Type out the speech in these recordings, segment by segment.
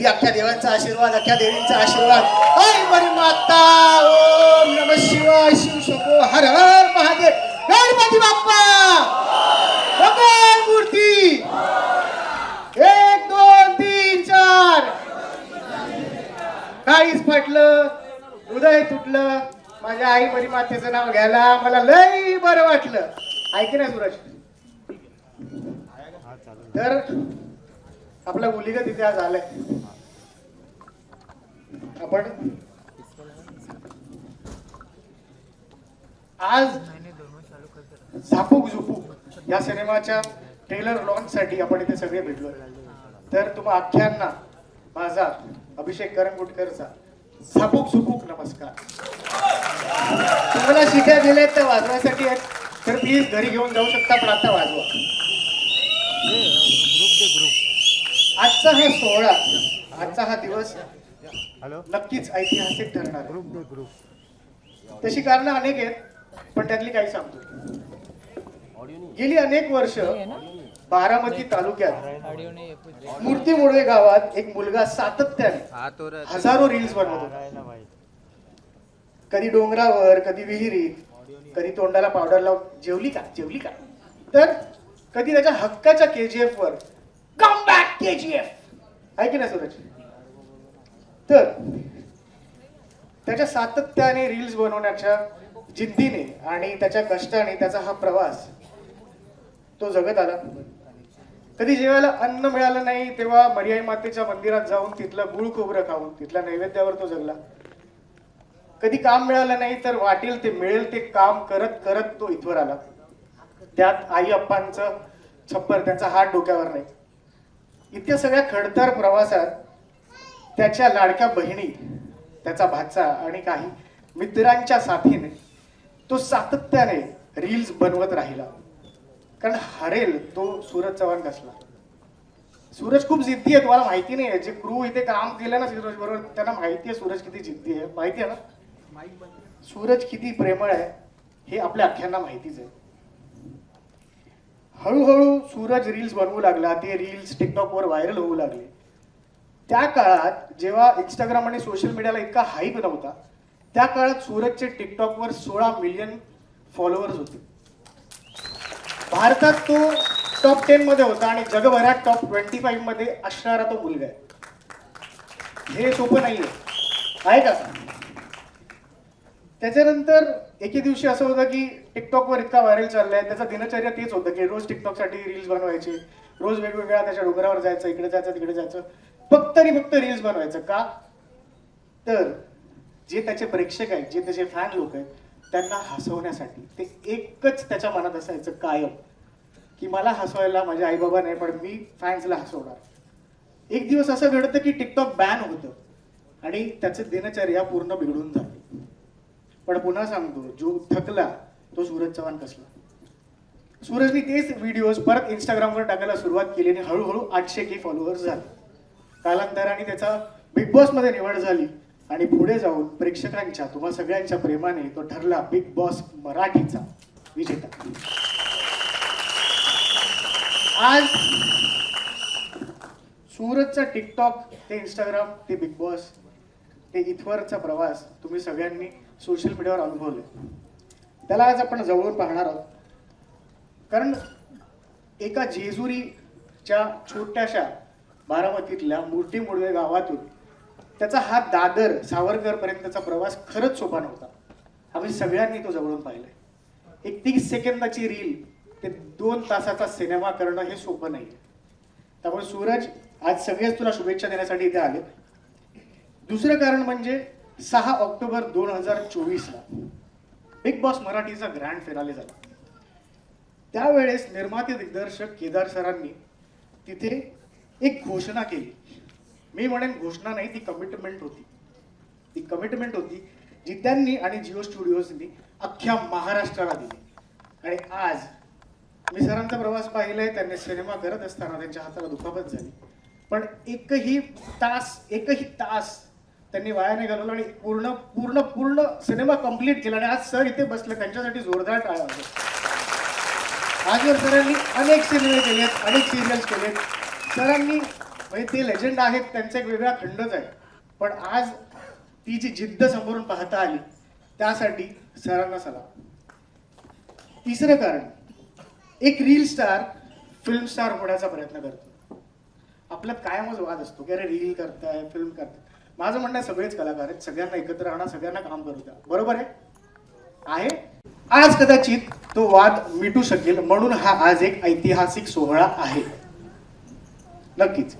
अख्ख्या देवांचा आशीर्वाद, अख्ख्या देवींचा आशीर्वाद. आई बरी माता, ओम नमः शिवाय, शिव शंभो, हर हर महादेव, गणपती बाप्पा, मंगल मूर्ती. 1 2 3 4. काहीच फाटलं, हृदय तुटलं. माझ्या आई बरी मातेचं नाव घ्यायला मला लई बरं वाटलं. ऐक ना सूरज, तर आपला मुलीगा तिथे आज आलाय. आपण आज झापूक झुपूक या सिनेमाच्या ट्रेलर लॉन्च साठी आपण इथे सगळे भेटलो. तर तुम्हा अख्ख्यांना माझा अभिषेक करंगुटकरचा झापूक झुपूक नमस्कार. तुम्हाला शिट्या दिल्यात तर वाजवायसाठी आहेत, तर प्लीज घरी घेऊन जाऊ शकता, पण आता वाजवा. आजचा हा सोहळा, आजचा हा दिवस नक्कीच ऐतिहासिक ठरणार आहे. तशी कारणं अनेक आहेत, पण त्यातली काही सांगतो. गेली अनेक वर्ष बारामती तालुक्यात मूर्ती मोडवे गावात एक मुलगा सातत्याने हजारो रील्स बनवत होता. कधी डोंगरावर, कधी विहिरीत, कधी तोंडाला पावडर लावून जेवली का जेवली का, तर कधी त्याच्या हक्काच्या KGF वर कम बॅक KGF, आहे की नाही सूरज. तर त्याच्या सातत्याने रील्स बनवण्याच्या जिद्दीने आणि त्याच्या कष्टाने त्याचा हा प्रवास तो जगत आला. कधी जेवायला अन्न मिळालं नाही तेव्हा मरियाई मातेच्या मंदिरात जाऊन तिथलं गुळ खोबरं खाऊन तिथल्या नैवेद्यावर तो जगला. कधी काम मिळालं नाही तर वाटेल ते मिळेल ते काम करत करत तो इथवर आला. त्यात आई अप्पांचं छप्पर, त्यांचा हात डोक्यावर नाही. इतक्या सगळ्या खडतर प्रवासात त्याच्या लाडक्या बहिणी, त्याचा भाचा आणि काही मित्रांच्या साथीने तो सातत्याने रील्स बनवत राहिला. कारण हरेल तो सूरज चव्हाण कसला. सूरज खूप जिद्दी आहे, तुम्हाला माहिती नाही आहे. जे क्रू इथे काम केलं ना सूरज बरोबर, त्यांना माहिती आहे सूरज किती जिद्दी आहे. माहिती आहे ना सूरज किती प्रेमळ आहे, हे आपल्या अख्ख्यांना माहितीच आहे. हळूहळू सूरज रील्स बनवू लागला. ते रील्स टिकटॉकवर व्हायरल होऊ लागले. त्या काळात जेव्हा इंस्टाग्राम आणि सोशल मीडियाला इतका हाईप नव्हता, त्या काळात सूरजचे टिकटॉकवर 16 मिलियन फॉलोअर्स होते. भारतात तो टॉप 10 मध्ये होता आणि जगभरात टॉप 25 मध्ये असणारा तो मुलगा आहे. हे सोपं नाहीये, आहे का. त्याच्यानंतर एके दिवशी असं होतं की टिकटॉकवर इतका व्हायरल चाललाय, त्याचा दिनचर्या तेच होतं की रोज टिकटॉकसाठी रील्स बनवायचे, रोज वेगवेगळ्या त्याच्या डोंगरावर जायचं, इकडे जायचं तिकडे जायचं, फक्त आणि फक्त रील्स बनवायचं. का तर जे त्याचे प्रेक्षक आहेत, जे त्याचे फॅन लोक आहेत, त्यांना हसवण्यासाठी. ते एकच त्याच्या मनात असायचं कायम की मला हसवायला माझे आई बाबा नाही, पण मी फॅन्सला हसवणार. एक दिवस असं घडतं की टिकटॉक बॅन होतं आणि त्याचं दिनचर्या पूर्ण बिघडून जाते. पण पुन्हा सांगतो, जो थकला तो सूरज चव्हाण कसला. सूरजने तेच व्हिडिओज परत इंस्टाग्रामवर टाकायला सुरुवात केली आणि हळूहळू 800K फॉलोअर्स झाले. कालांतराने त्याचा बिग बॉस मध्ये निवड झाली आणि पुढे जाऊन प्रेक्षकांच्या, तुम्हा सगळ्यांच्या प्रेमाने तो ठरला बिग बॉस मराठीचा विजेता. आज सूरजचा टिकटॉक ते इंस्टाग्राम ते बिग बॉस ते इथवरचा प्रवास तुम्ही सगळ्यांनी सोशल मीडियावर अनुभवले. त्याला आज आपण जवळून पाहणार आहोत. कारण एका जेजुरीच्या छोट्याशा बारामतीतल्या मूर्ती मोडवे गावातून त्याचा हा दादर सावरकर पर्यंतचा प्रवास खरंच सोपा नव्हता. आम्ही सगळ्यांनी तो जवळून पाहिलाय. एक 30 सेकंदाची रील ते 2 तासाचा सिनेमा करणं हे सोपं नाही. त्यामुळे सूरज, आज सगळेच तुला शुभेच्छा देण्यासाठी इथे आले. दुसरं कारण म्हणजे 6 ऑक्टोबर 2024ला बिग बॉस मराठीचा ग्रँड फिनाले झाला. त्यावेळेस निर्माते दिग्दर्शक केदार सरांनी तिथे एक घोषणा केली. मी म्हणेन घोषणा नाही, ती कमिटमेंट होती. ती कमिटमेंट होती जी त्यांनी आणि जिओ स्टुडिओजनी अख्ख्या महाराष्ट्राला दिली. आणि आज मी सरांचा प्रवास पाहिलाय. त्यांनी सिनेमा करत असताना त्यांच्या हाताला दुखापत झाली, पण एकही तास त्यांनी वाया नाही घालवला आणि पूर्ण पूर्ण पूर्ण सिनेमा कंप्लीट केला. आणि आज सर इथे बसले, त्यांच्यासाठी जोरदार टाळ्या वाजवा. आजवर सरांनी अनेक सिनेमे केलेत, अनेक सिरियल्स केलेत. सरांनी म्हणजे ते लेजंड आहेत, त्यांचा एक वेगळा खंडच आहे. पण आज ती जी जिद्द समोरून पाहता आली त्यासाठी सरांना सलाम. तिसरं कारण, एक रील स्टार फिल्म स्टार होण्याचा प्रयत्न करतो. आपल्यात कायमच वाद असतो की अरे रील करताय, फिल्म करताय. माझं म्हणणं सगळेच कलाकार आहेत, सगळ्यांना एकत्र आणा, सगळ्यांना काम करू द्या. बरोबर आहे? आज कदाचित तो वाद मिटू शकेल म्हणून हा आज एक ऐतिहासिक सोहळा आहे. नक्कीच.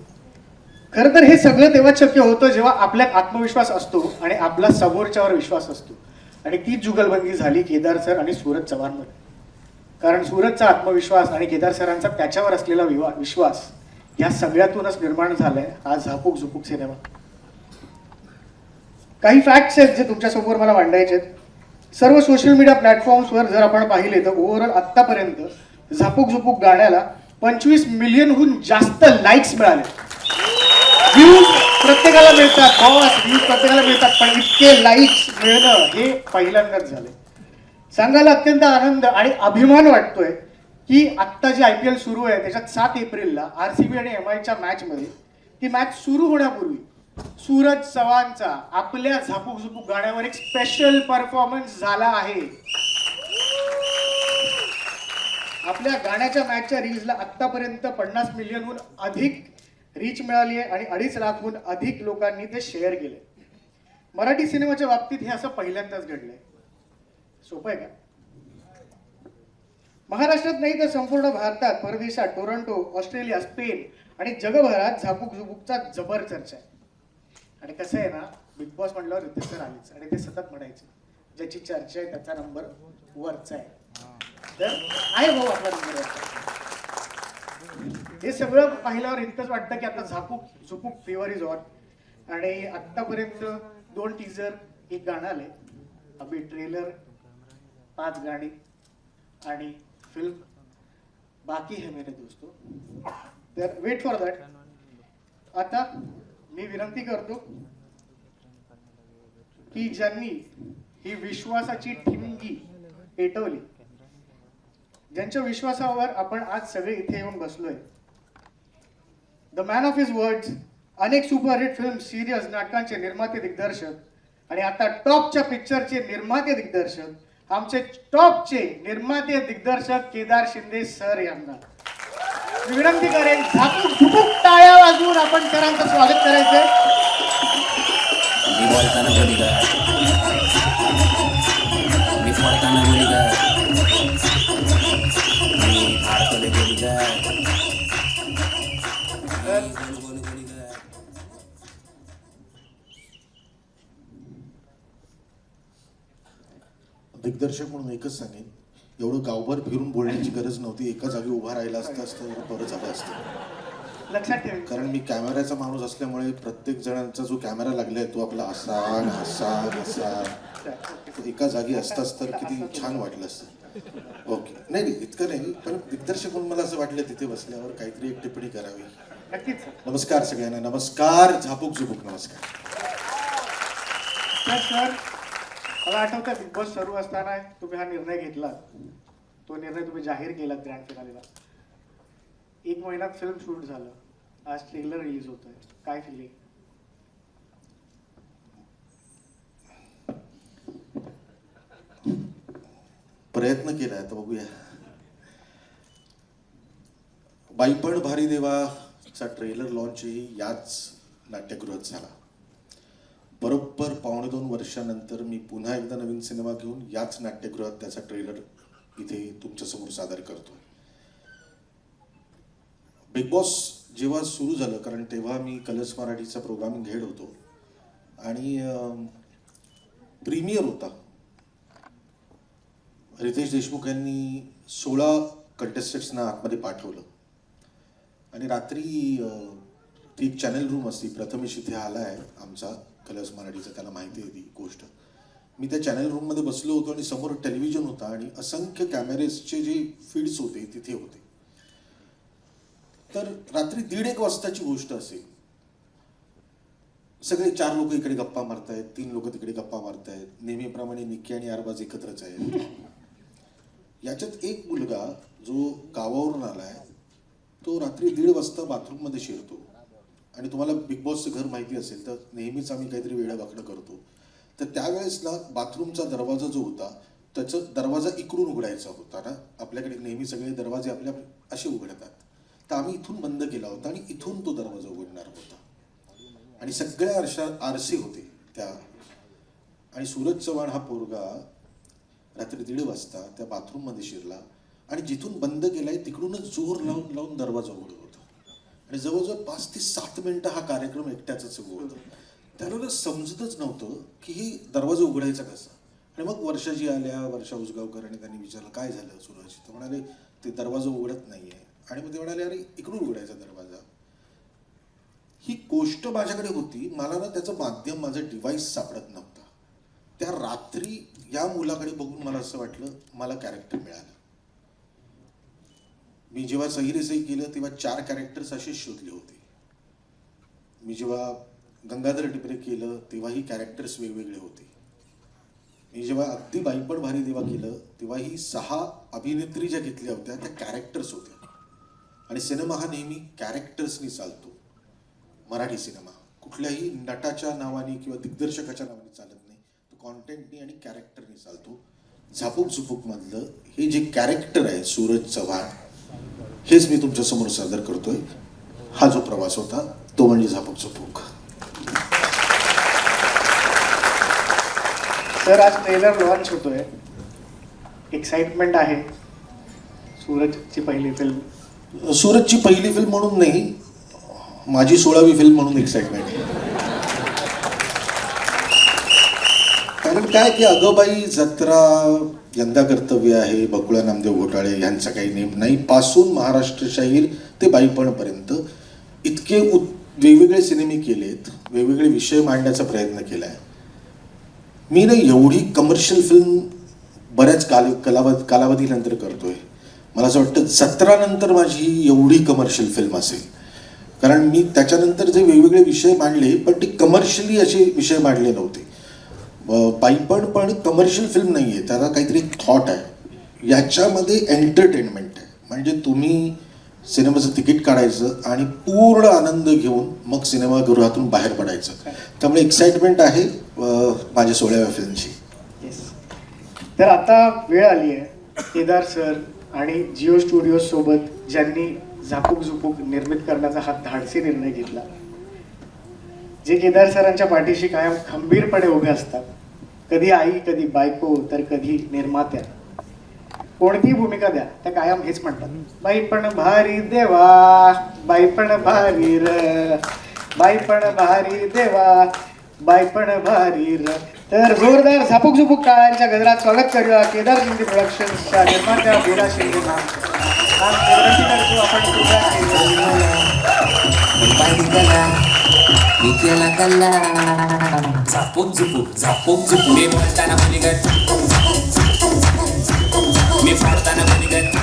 खरं तर हे सगळं तेव्हा शक्य होतं जेव्हा आपल्यात आत्मविश्वास असतो आणि आपला समोरच्यावर विश्वास असतो. आणि ती जुगलबंदी झाली केदार सर आणि सूरज चव्हाणमध्ये. कारण सूरजचा आत्मविश्वास आणि केदार सरांचा त्याच्यावर असलेला विश्वास या सगळ्यातूनच निर्माण झालाय हा झापूक झुपूक सिनेमा. काही फॅक्ट्स आहेत जे तुमच्या समोर मला मांडायचे आहेत. सर्व सोशल मीडिया प्लॅटफॉर्म्सवर जर आपण पाहिले तर ओव्हरऑल आतापर्यंत झापूक झुपूक गाण्याला 25 मिलियनहून जास्त लाईक्स मिळाले. व्ह्यूज प्रत्येकाला मिळतात, व्ह्यूज प्रत्येकाला मिळतात, पण इतके लाईक्स मिळणं हे पहिल्यांदाच झाले. सांगायला अत्यंत आनंद आणि अभिमान वाटतोय की आत्ता जी IPL सुरू आहे त्याच्यात 7 एप्रिलला RCB आणि MIच्या मॅचमध्ये ती मॅच सुरू होण्यापूर्वी सूरज चव्हाणचा आपल्या झापूक झुपूक गाण्यावर एक स्पेशल परफॉर्मन्स झाला आहे. आपल्या गाण्याच्या मॅचच्या रील्सला आतापर्यंत 50 मिलियनहून अधिक रीच मिळाली आहे आणि 2.5 लाखहून अधिक लोकांनी ते शेअर केले. मराठी सिनेमाच्या बाबतीत हे असं पहिल्यांदाच घडलंय. सोपं आहे का? महाराष्ट्रात नाही तर संपूर्ण भारतात, परदेशात, टोरंटो, ऑस्ट्रेलिया, स्पेन आणि जगभरात झापूक झुपूकचा जबर चर्चा आहे. आणि कसं आहे ना, बिग बॉस म्हटल्यावर रितेश सर आलेच आणि ते सतत म्हणायचे ज्याची चर्चा आहे त्याचा नंबर वरचा आहे. तर आहे भाऊ आपला नंबर वरचा. हे सगळं पाहिल्यावर इतकंच वाटतं की आता Zapuk Jhupuk favour is on. आणि आत्तापर्यंत 2 टीजर, 1 गाणं आलंय. अभि ट्रेलर, 5 गाणी आणि फिल्म बाकी है मेरे दोस्तों. तर वेट फॉर दॅट. आता मी विनंती करतो की ज्यांनी ही विश्वासाची ठिणगी पेटवली, ज्यांच्या विश्वासावर आपण आज सगळे इथे येऊन बसलोय, the man of his words, अनेक सुपरहिट फिल्म, सिरियस, नाटकांचे निर्माते दिग्दर्शक आणि आता टॉपच्या पिक्चरचे निर्माते दिग्दर्शक, आमचे टॉपचे निर्माते दिग्दर्शक केदार शिंदे सर यांना मी विनंती करेन झापूक झुपूक टाळ्या वाजवून आपण सरांचं स्वागत करायचंय. दिग्दर्शक म्हणून एकच सांगेन, एवढं गावभर फिरून बोलण्याची गरज नव्हती. एका जागी उभा राहिला असतं बरं झालं असतं. लक्षात ठेवा, कारण मी कॅमेऱ्याचा माणूस असल्यामुळे प्रत्येक जणांचा जो कॅमेरा लागलाय तो आपला असा एका जागी असताच तर किती छान वाटलं असतं. ओके, नाही इतकं नाही, पण दिग्दर्शक म्हणून मला असं वाटलं तिथे बसल्यावर काहीतरी एक टिप्पणी करावी. नक्कीच. नमस्कार सगळ्यांना. नमस्कार झापूक झुपूक. नमस्कार सर. मला आठवतं बिग बॉस सुरू असताना तुम्ही हा निर्णय घेतला. तो निर्णय तुम्ही जाहीर केला ग्रँड फिनालेला. 1 महिन्यात फिल्म शूट झालं, आज ट्रेलर रिलीज होतोय. काय फिलिंग? प्रयत्न केलाय, तर बघूया. बाईपण भारी देवाचा ट्रेलर लॉन्चही याच नाट्यगृहात झाला. बरोबर 2.25 वर्षानंतर मी पुन्हा एकदा नवीन सिनेमा घेऊन याच नाट्यगृहात त्याचा ट्रेलर इथे तुमच्यासमोर सादर करतो. बिग बॉस जेव्हा सुरू झालं, कारण तेव्हा मी कलर्स मराठीचा प्रोग्रामिंग हेड होतो आणि प्रीमियर होता. रितेश देशमुख यांनी 16 कंटेस्टंट्सना आतमध्ये पाठवलं आणि रात्री ती एक चॅनल रूम असते, प्रथमेश इथे आला आहे आमचा कलर्स मराठीचा, त्याला माहिती आहे ती गोष्ट. मी त्या चॅनल रूममध्ये बसलो होतो आणि समोर टेलिव्हिजन होता आणि असंख्य कॅमेरेजचे जे फीड्स होते तिथे होते. तर रात्री 1:30 वाजताची गोष्ट असेल. सगळे 4 लोक इकडे गप्पा मारतायत, 3 लोक तिकडे गप्पा मारतायत. नेहमीप्रमाणे निक्की आणि अरबाज एकत्रच आहेत. याच्यात एक मुलगा जो गावावरून आलाय तो रात्री 1:30 वाजता बाथरूममध्ये शिरतो आणि तुम्हाला बिग बॉसचं घर माहिती असेल तर नेहमीच आम्ही काहीतरी वेडावाकडं करतो. तर त्यावेळेस ना बाथरूमचा दरवाजा जो होता त्याचा दरवाजा इकडून उघडायचा होता ना. आपल्याकडे नेहमी सगळे दरवाजे आपल्या असे उघडतात. तर आम्ही इथून बंद केला होता आणि इथून तो दरवाजा उघडणार होता. आणि सगळ्या आरसे होते त्या. आणि सूरज चव्हाण हा पोरगा रात्री 1:30 वाजता त्या बाथरूममध्ये शिरला आणि जिथून बंद केलाय तिकडूनच जोर लावून लावून दरवाजा उघडत होता. आणि जवळजवळ 5 ते 7 मिनिटं हा कार्यक्रम एकट्याचाच सुरू होता. त्याला समजतच नव्हतं की हे दरवाजा उघडायचा कसा. आणि मग वर्षाजी आल्या, वर्षा उसगावकर, आणि त्यांनी विचारलं काय झालं सूरज. तर म्हणाले ते दरवाजा उघडत नाहीये. आणि मग ते म्हणाले अरे इकडून उघडायचा दरवाजा. ही गोष्ट माझ्याकडे होती, मला ना त्याचं माध्यम, माझं डिव्हाइस सापडत नव्हता. त्या रात्री या मुलाकडे बघून मला असं वाटलं मला कॅरेक्टर मिळालं. मी जेव्हा सही रे सही केलं तेव्हा 4 कॅरेक्टर्स असे शोधले होते. मी जेव्हा गंगाधर टिपरे केलं तेव्हाही कॅरेक्टर्स वेगवेगळे होते. मी जेव्हा अगदी बाईपण भारी देवा केलं तेव्हाही 6 अभिनेत्री ज्या घेतल्या होत्या त्या कॅरेक्टर्स होत्या. आणि सिनेमा हा नेहमी कॅरेक्टर्सनी चालतो. मराठी सिनेमा कुठल्याही नटाच्या नावाने किंवा दिग्दर्शकाच्या नावाने चालत नाही. तो कॉन्टेंटनी आणि कॅरेक्टरनी चालतो. झापूक झुपूक मधलं हे जे कॅरेक्टर आहे सूरज चव्हाण, हेच मी तुमच्या समोर सादर करतोय. हा जो प्रवास होता तो म्हणजे झापूक झुपूक. सर आज ट्रेलर लॉन्च होतोय, एक्साइटमेंट आहे. सूरजची पहिली फिल्म, सूरजची पहिली फिल्म म्हणून नाही, माझी 16वी फिल्म म्हणून एक्साइटमेंट आहे. कारण काय की अगोबाई जत्रा, यंदा कर्तव्य आहे, बकुळा नामदेव घोटाळे यांचा काही नेम नाही, पासून महाराष्ट्र शाहीर ते बाईपणपर्यंत इतके वेगवेगळे सिनेमे केलेत, वेगवेगळे विषय मांडण्याचा प्रयत्न केलाय. मी ना एवढी कमर्शियल फिल्म बऱ्याच कालावधीनंतर करतोय. मला असं वाटतं 17 नंतर माझी एवढी कमर्शियल फिल्म असेल. कारण मी त्याच्यानंतर जे वेगवेगळे विषय मांडले पण ते कमर्शियली असे विषय मांडले नव्हते. बाईपण पण कमर्शियल फिल्म नाही आहे, त्याला काहीतरी थॉट आहे. याच्यामध्ये एंटरटेनमेंट आहे. म्हणजे तुम्ही सिनेमाचं तिकीट काढायचं आणि पूर्ण आनंद घेऊन मग सिनेमागृहातून बाहेर पडायचं. त्यामुळे एक्साइटमेंट आहे माझ्या 16व्या फिल्मची. तर आता वेळ आली आहे केदार सर आणि जिओ स्टुडिओ सोबत ज्यांनी झापूक झुपूक निर्मित करण्याचा हा धाडसी निर्णय घेतला, जे केदार सरांच्या पाठीशी कायम खंबीरपणे उभे असतात, कधी आई, कधी बायको, तर कधी निर्मात्या. कोणतीही भूमिका द्या त्या कायम हेच म्हणतात, बाईपण भारी देवा, बाईपण भारी र, बाईपण भारी देवा, बाईपण भारी र. तर जोरदार झापूक झुपूक काळांच्या गजरात स्वागत करूया केदार शिंदे प्रोडक्शन्सच्या निर्मात्या बेला शिंदे मॅम. आपण झापूक झुपूक झापूक झुपूक मी म्हणताना मनिगत, मी फाडताना मनिगत.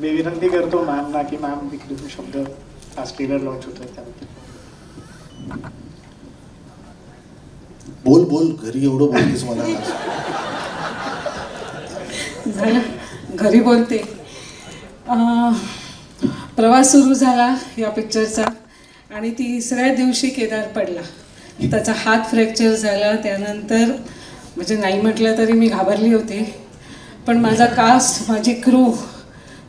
मी विनंती करतो मॅमना की मॅम देखील शब्द आज ट्रेलर लॉन्च होतोय त्याबद्दल. बोल बोल, घरी एवढं बोलतेस मला. झालं घरी बोलते. प्रवास सुरू झाला या पिक्चरचा आणि 3ऱ्या दिवशी केदार पडला. त्याचा हात फ्रॅक्चर झाला. त्यानंतर म्हणजे नाही म्हटलं तरी मी घाबरली होती. पण माझा कास्ट, माझी क्रू,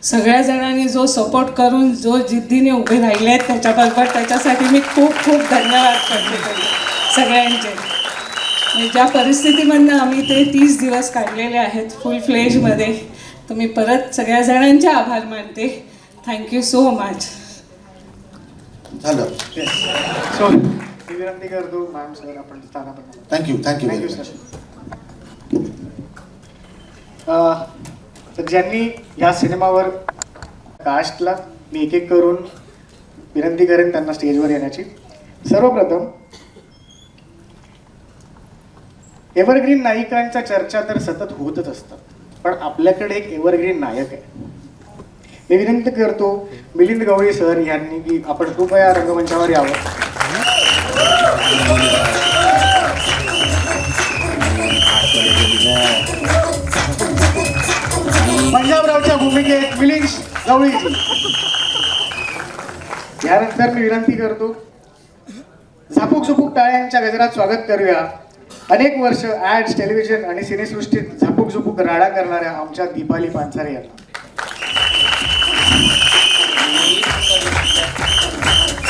सगळ्या जणांनी जो सपोर्ट करून जो जिद्दीने उभे राहिले आहेत त्याच्याबरोबर, त्याच्यासाठी मी खूप खूप धन्यवाद करते सगळ्यांचे. ज्या परिस्थितीमधनं आम्ही ते 30 दिवस काढलेले आहेत फुल फ्लेजमध्ये, तर मी परत सगळ्या जणांचे आभार मानते. Thank you so much. झालं. सो मी विनंती करतो मॅम सर आपण स्थानापन्न. Thank you thank you thank you very sir. Much. तर ज्यांनी या सिनेमावर कास्टला मी एक एक करून विनंती करेन त्यांना स्टेजवर येण्याची. सर्वप्रथम एव्हरग्रीन नायिकांच्या चर्चा तर सतत होतच असतात, पण आपल्याकडे एक एव्हरग्रीन नायक आहे. मी विनंती करतो मिलिंद गवळी सर यांनी की आपण कृपया रंगमंचावर यावं. पंजाबरावच्या भूमिकेत मिलिंद गवळी. यानंतर मी विनंती करतो, झापूक झुपूक टाळ्यांच्या गजरात स्वागत करूया अनेक वर्ष ऍड्स, टेलिव्हिजन आणि सिनेसृष्टीत झापूक झुपूक राडा करणाऱ्या आमच्या दीपाली पानसारे यांना.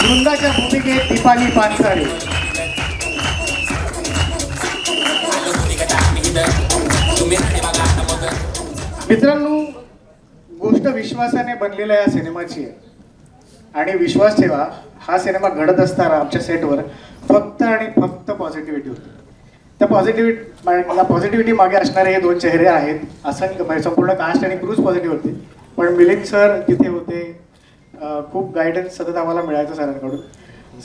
वृंदाच्या भूमिकेत दीपाली पानसारे. मित्रांनो, गोष्ट विश्वासाने बनलेल्या या सिनेमाची आहे आणि विश्वास ठेवा, हा सिनेमा घडत असताना आमच्या सेटवर फक्त आणि फक्त पॉझिटिव्हिटी होती. त्या पॉझिटिव्हिटी मागे असणारे हे दोन चेहरे आहेत. असंख्य म्हणजे संपूर्ण कास्ट आणि क्रूज पॉझिटिव्ह होते, पण मिलिंद सर तिथे होते. खूप गायडन्स सतत आम्हाला मिळायचं सरांकडून.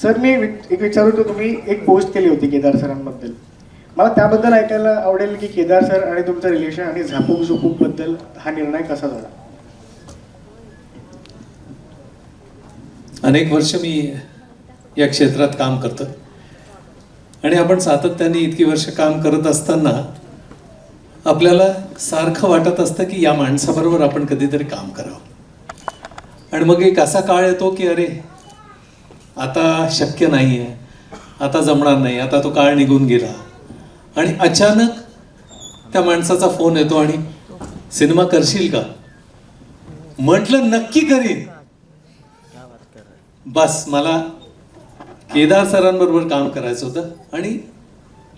सर, मी एक विचारतो, तुम्ही एक पोस्ट केली होती केदार सरांबद्दल. मला त्याबद्दल ऐकायला आवडेल की केदार सर आणि तुमचं रिलेशन आणि झापूक झुपूक बद्दल हा निर्णय कसा झाला. अनेक वर्ष मी या क्षेत्रात काम करतो आणि आपण सातत्याने इतकी वर्ष काम करत असताना आपल्याला सारखं वाटत असतं की या माणसाबरोबर आपण कधीतरी काम करावं. आणि मग एक असा काळ येतो की अरे आता शक्य नाही आहे, आता जमणार नाही, आता तो काळ निघून गेला. आणि अचानक त्या माणसाचा फोन येतो आणि सिनेमा करशील का? म्हटलं नक्की करीन. बस मला केदार सरांबरोबर काम करायचं होतं आणि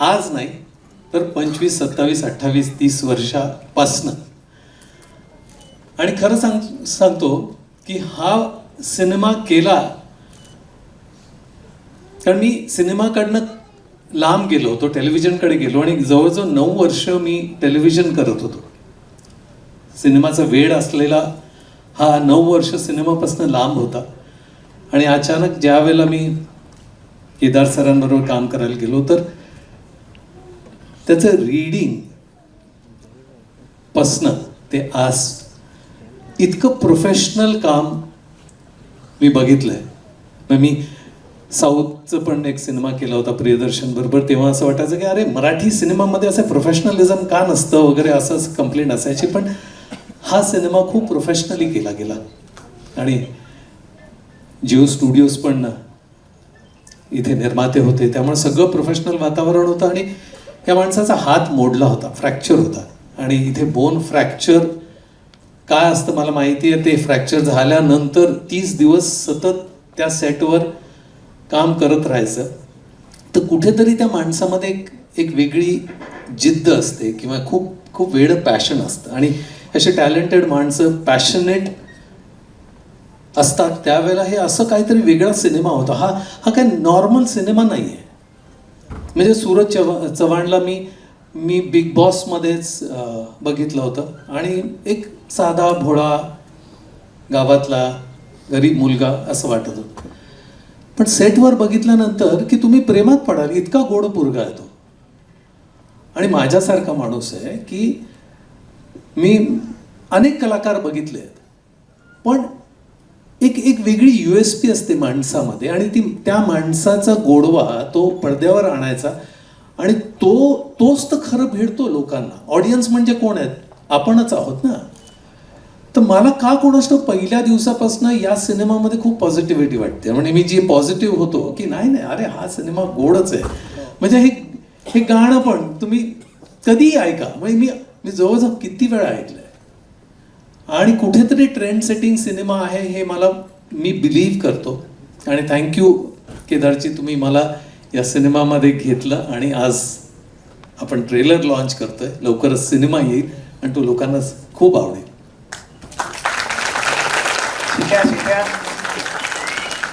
आज नाही तर 25, 27, 28, 30 वर्षापासनं. आणि खरं सांगतो की हा सिनेमा केला कारण मी सिनेमाकडनं लांब गेलो होतो, टेलिव्हिजनकडे गेलो आणि जवळजवळ 9 वर्ष मी टेलिव्हिजन करत होतो. सिनेमाचा वेळ असलेला हा 9 वर्ष सिनेमापासून लांब होता. आणि अचानक ज्या वेळेला मी केदार सरांबरोबर काम करायला गेलो तर त्याचं रीडिंग पासनं ते आज इतकं प्रोफेशनल काम मी बघितलंय. मग मी साऊथचं पण एक सिनेमा केला होता प्रियदर्शन बरोबर. तेव्हा असं वाटायचं की अरे मराठी सिनेमामध्ये असं प्रोफेशनलिझम का नसतं वगैरे असं कंप्लेंट असायची. पण हा सिनेमा खूप प्रोफेशनली केला गेला आणि जिओ स्टुडिओज पण इथे निर्माते होते, त्यामुळे सगळं प्रोफेशनल वातावरण होतं. आणि या माणसाचा हात मोडला होता, फ्रॅक्चर होता. आणि इथे बोन फ्रॅक्चर काय असतं मला माहिती आहे. ते फ्रॅक्चर झाल्यानंतर 30 दिवस सतत त्या सेटवर काम करत राहायचं. तर कुठेतरी त्या माणसामध्ये एक वेगळी जिद्द असते किंवा खूप खूप वेगळं पॅशन असतं. आणि असे टॅलेंटेड माणसं पॅशनेट असतात त्यावेळेला हे असं काहीतरी वेगळा सिनेमा होता. हा काही नॉर्मल सिनेमा नाही आहे. म्हणजे सूरज चव्हाणला मी बिग बॉसमध्येच बघितलं होतं आणि एक साधा भोळा गावातला गरीब मुलगा असं वाटत होतं. पण सेटवर बघितल्यानंतर की तुम्ही प्रेमात पडाल, इतका गोड पोरगा आहे तो. आणि माझ्यासारखा माणूस आहे की मी अनेक कलाकार बघितले आहेत, पण एक वेगळी USP असते माणसामध्ये आणि त्या माणसाचा गोडवा तो पडद्यावर आणायचा. आणि तोच तर खरं भेटतो लोकांना. ऑडियन्स म्हणजे कोण आहेत? आपणच आहोत ना. तर मला का कोणाचं पहिल्या दिवसापासून या सिनेमामध्ये खूप पॉझिटिव्हिटी वाटते. म्हणजे मी जी पॉझिटिव्ह होतो की नाही अरे हा सिनेमा गोडच आहे. म्हणजे हे गाणं पण तुम्ही कधीही ऐका. म्हणजे मी जवळजवळ किती वेळा ऐकलंय. आणि कुठेतरी ट्रेंड सेटिंग सिनेमा आहे हे मी बिलीव्ह करतो. आणि थँक्यू केदारजी, तुम्ही मला या सिनेमामध्ये घेतलं आणि आज आपण ट्रेलर लॉन्च करतोय. लवकरच सिनेमा येईल आणि तो लोकांना खूप आवडेल.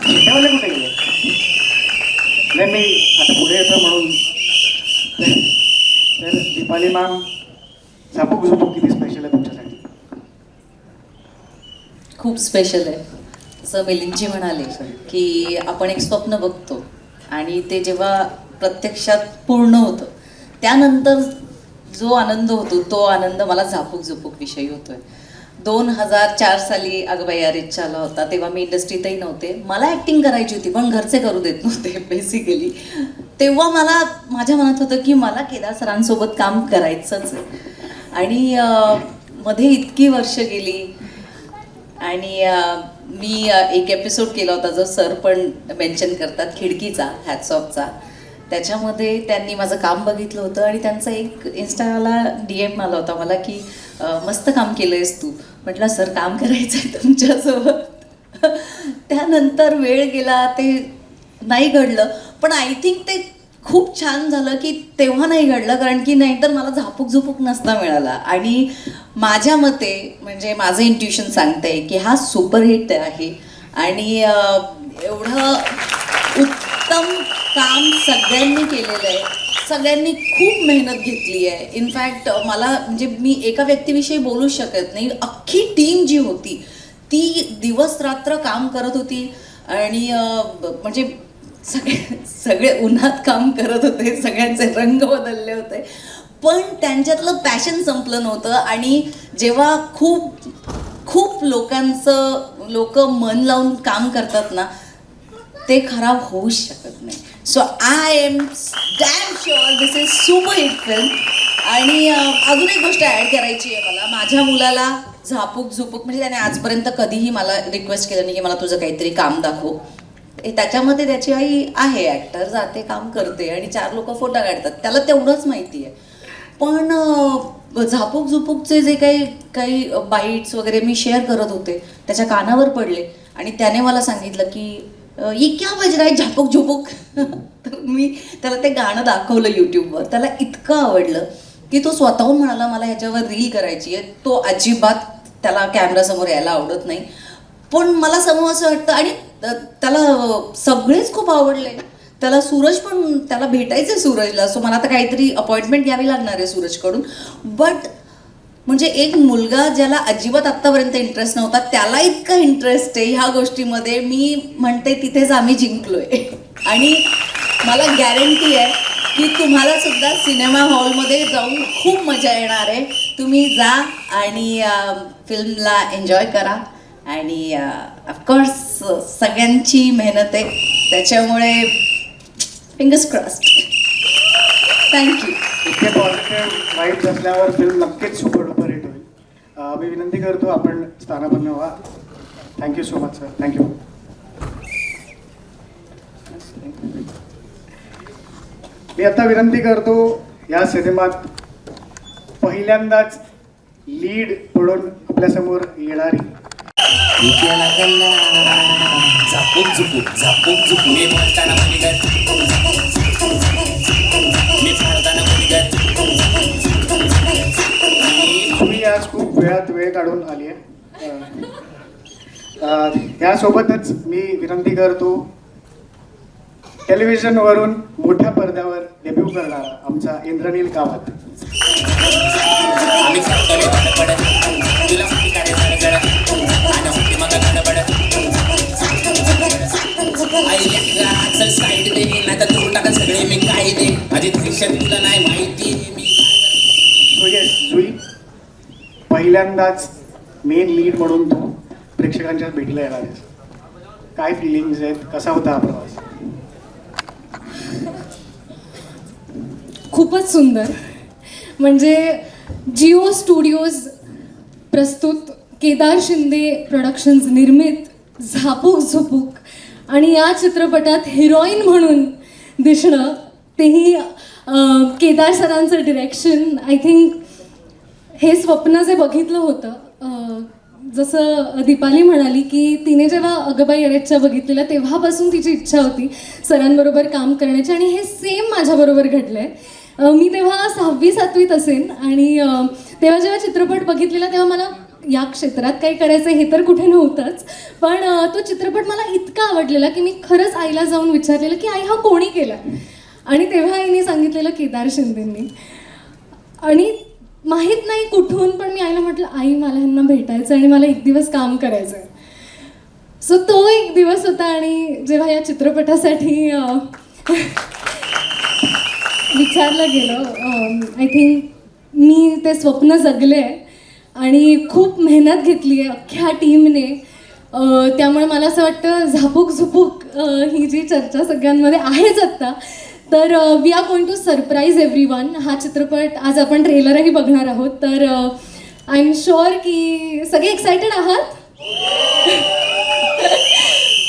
शिट्यावाले कुठे गेले? नाही, मी आता पुढे येतो म्हणून. तर दीपाली मॅम, झापूक झुपूक किती स्पेशल आहे तुमच्यासाठी? खूप स्पेशल आहे. असं मिलिंदजी म्हणाले की आपण एक स्वप्न बघतो आणि ते जेव्हा प्रत्यक्षात पूर्ण होतं त्यानंतर जो आनंद होतो तो आनंद मला झापूक झुपूक विषयी होतोय. 2004 साली अगबाई अरेच्चा आला होता. तेव्हा मी इंडस्ट्रीतही नव्हते. मला ॲक्टिंग करायची होती पण घरचे करू देत नव्हते बेसिकली. तेव्हा माझ्या मनात होतं की मला केदार सरांसोबत काम करायचंच आहे. आणि मध्ये इतकी वर्ष गेली आणि मी एक एपिसोड केला होता जो सर पण मेन्शन करतात, खिडकीचा, हॅट्स ऑफचा. त्याच्यामध्ये त्यांनी माझं काम बघितलं होतं आणि त्यांचा एक इन्स्टाला DM आला होता मला की मस्त काम केलं आहेस तू. म्हटलं सर काम करायचं आहे तुमच्यासोबत. त्यानंतर वेळ गेला, ते नाही घडलं. पण आय थिंक ते खूप छान झालं की तेव्हा नाही घडलं, कारण की नाहीतर मला झापूक नसता मिळाला. आणि माझ्या मते म्हणजे माझं इंट्युशन सांगतंय की हा सुपरहिट आहे आणि एवढं उत्तम काम सगळ्यांनी केलेलं आहे. सगळ्यांनी खूप मेहनत घेतली आहे. इनफॅक्ट मला म्हणजे मी एका व्यक्तीविषयी बोलू शकत नाही, अख्खी टीम जी होती ती दिवस रात्र काम करत होती आणि म्हणजे सगळे उन्हात काम करत होते, सगळ्यांचे रंग बदलले होते, पण त्यांच्यातलं पॅशन संपलं नव्हतं. आणि जेव्हा खूप लोक मन लावून काम करतात ना, ते खराब होऊच शकत नाही. So I am damn sure this is super hit film. आणि अजून एक गोष्ट ॲड करायची आहे मला. माझ्या मुलाला झापूक म्हणजे त्याने आजपर्यंत कधीही मला रिक्वेस्ट केलं नाही की मला तुझं काहीतरी काम दाखव. त्याच्यामध्ये त्याची आई आहे ॲक्टर, जाते काम करते आणि 4 लोक फोटो काढतात, त्याला तेवढंच माहिती आहे. पण झापूकचे जे काही बाईट्स वगैरे मी शेअर करत होते त्याच्या कानावर पडले आणि त्याने मला सांगितलं की ये क्या बज रहा है झापूक. तर मी त्याला ते गाणं दाखवलं यूट्यूबवर. त्याला इतकं आवडलं की तो स्वतःहून म्हणाला मला ह्याच्यावर रील करायची आहे. तो अजिबात त्याला कॅमेरासमोर यायला आवडत नाही, पण मला समोर असं वाटतं. आणि त्याला सगळेच खूप आवडले. त्याला सूरज पण, त्याला भेटायचं आहे सूरजला. सो मला आता काहीतरी अपॉइंटमेंट घ्यावी लागणार आहे सूरजकडून. बट म्हणजे एक मुलगा ज्याला अजिबात आत्तापर्यंत इंटरेस्ट नव्हता त्याला इतका इंटरेस्ट आहे ह्या गोष्टीमध्ये. मी म्हणते तिथेच आम्ही जिंकलोय. आणि मला गॅरंटी आहे की तुम्हाला सुद्धा सिनेमा हॉलमध्ये जाऊन खूप मजा येणार आहे. तुम्ही जा आणि फिल्मला एन्जॉय करा. आणि ऑफकोर्स सगळ्यांची मेहनत आहे, त्याच्यामुळे फिंगर्स क्रॉस्ड. थँक्यू. इतके पॉझिटिव्ह वाईब्स असल्यावर फिल्म नक्कीच सुपर डुपर हिट होईल. मी विनंती करतो आपण स्थानापन्न व्हा. Thank you so much sir. Thank you. मी आता विनंती करतो या सिनेमात पहिल्यांदाच लीड म्हणून आपल्यासमोर येणारी झापूक मी बोलताना मुलीगत, मी फाडताना मुलीगत. तुम्ही आज खूप वेळात वेळ काढून आली आहे. यासोबतच मी विनंती करतो टेलिव्हिजनवरून मोठ्या पडद्यावर डेब्यू करणारा आमचा इंद्रनील कामत. आम्ही फटकले पडत तुला फटी काढे झाड आणि होती मग गडबड. चल साईड दे नाही तर तू टाका सगळे मी काय दे. आधी दृश्यात तुला नाही माहिती मी जुई, पहिल्यांदाच मेन लीड म्हणून तू प्रेक्षकांच्या भेटीला येणार आहेस. काय फिलिंग्स आहेत, कसा होता हा प्रवास? खूपच सुंदर. म्हणजे जिओ स्टुडिओज प्रस्तुत, केदार शिंदे प्रोडक्शन्स निर्मित झापूक आणि या चित्रपटात हिरोईन म्हणून दिसणं, तेही केदार सरांचं डिरेक्शन. आय थिंक हे स्वप्न जे बघितलं होतं, जसं दीपाली म्हणाली की तिने जेव्हा अगबाई अरेच्चा बघितलेला तेव्हापासून तिची इच्छा होती सरांबरोबर काम करण्याची, आणि हे सेम माझ्याबरोबर घडलं आहे. मी तेव्हा 6वी-7वीत असेन आणि तेव्हा जेव्हा चित्रपट बघितलेला तेव्हा मला या क्षेत्रात काही करायचं हे तर कुठे नव्हतंच, पण तो चित्रपट मला इतका आवडलेला की मी खरंच आईला जाऊन विचारलेलं की आई हा कोणी केला, आणि तेव्हा आईने सांगितलेलं केदार शिंदेंनी. आणि माहीत नाही कुठून, पण मी आईला म्हटलं आई मला ह्यांना भेटायचं आणि मला एक दिवस काम करायचं आहे. सो तो एक दिवस होता. आणि जेव्हा या चित्रपटासाठी विचारलं गेलं, आय थिंक मी ते स्वप्न जगले आहे आणि खूप मेहनत घेतली आहे अख्ख्या टीमने. त्यामुळे मला असं वाटतं झापूक ही जी चर्चा सगळ्यांमध्ये आहेच आत्ता, तर we are going to surprise everyone. हा चित्रपट आज आपण ट्रेलरही बघणार आहोत, तर आय एम शुअर की सगळे एक्सायटेड आहात.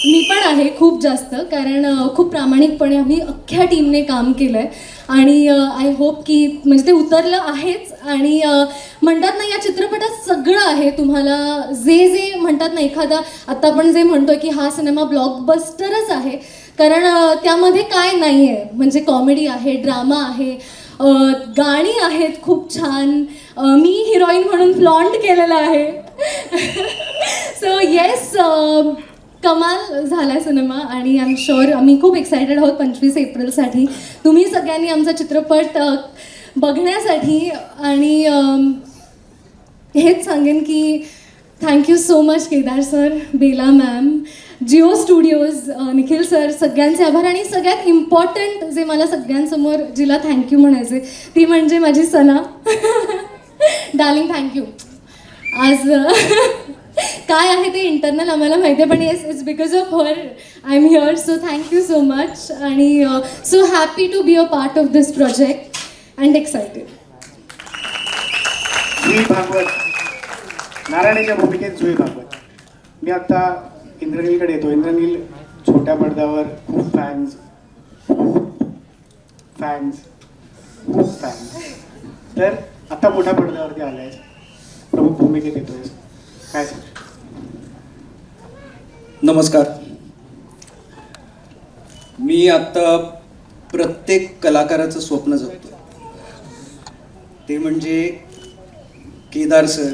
मी पण आहे खूप जास्त, कारण खूप प्रामाणिकपणे आम्ही अख्ख्या टीमने काम केलं आहे आणि आय होप की म्हणजे ते उतरलं आहेच. आणि म्हणतात ना, या चित्रपटात सगळं आहे. तुम्हाला जे म्हणतात ना, एखादा आत्ता आपण जे म्हणतोय की हा सिनेमा ब्लॉकबस्टरच आहे, कारण त्यामध्ये काय नाही आहे, म्हणजे कॉमेडी आहे, ड्रामा आहे, गाणी आहेत खूप छान, मी हिरोईन म्हणून फ्लॉन्ट केलेलं आहे. सो येस, कमाल झाला सिनेमा आणि आय एम शुअर आम्ही खूप एक्सायटेड आहोत 25 एप्रिलसाठी तुम्ही सगळ्यांनी आमचा चित्रपट बघण्यासाठी. आणि हेच सांगेन की thank you so much Kedar sir, Bela ma'am, Jio studios, Nikhil sir, सगळ्यांचे आभार. आणि सगळ्यात इम्पॉर्टंट जे मला सगळ्यांसमोर जिला थँक्यू म्हणायचे ती म्हणजे माझी सना. Darling thank you. आज काय आहे ते इंटरनल आम्हाला माहिती आहे, पण yes, it's because of her I am here. So thank you so much आणि so happy to be a part of this project and excited. Jui Bhagwat, नारायणीच्या भूमिकेत जुई भागवत. मी आता इंद्रनीलकडे येतो. इंद्रनील छोट्या पडद्यावर खूप फॅन्स, तर आता मोठ्या पडद्यावरती आलाय, प्रमुख भूमिकेत येतोय, काय सांग? नमस्कार. मी आता प्रत्येक कलाकाराचं स्वप्न जगतो, ते म्हणजे केदार सर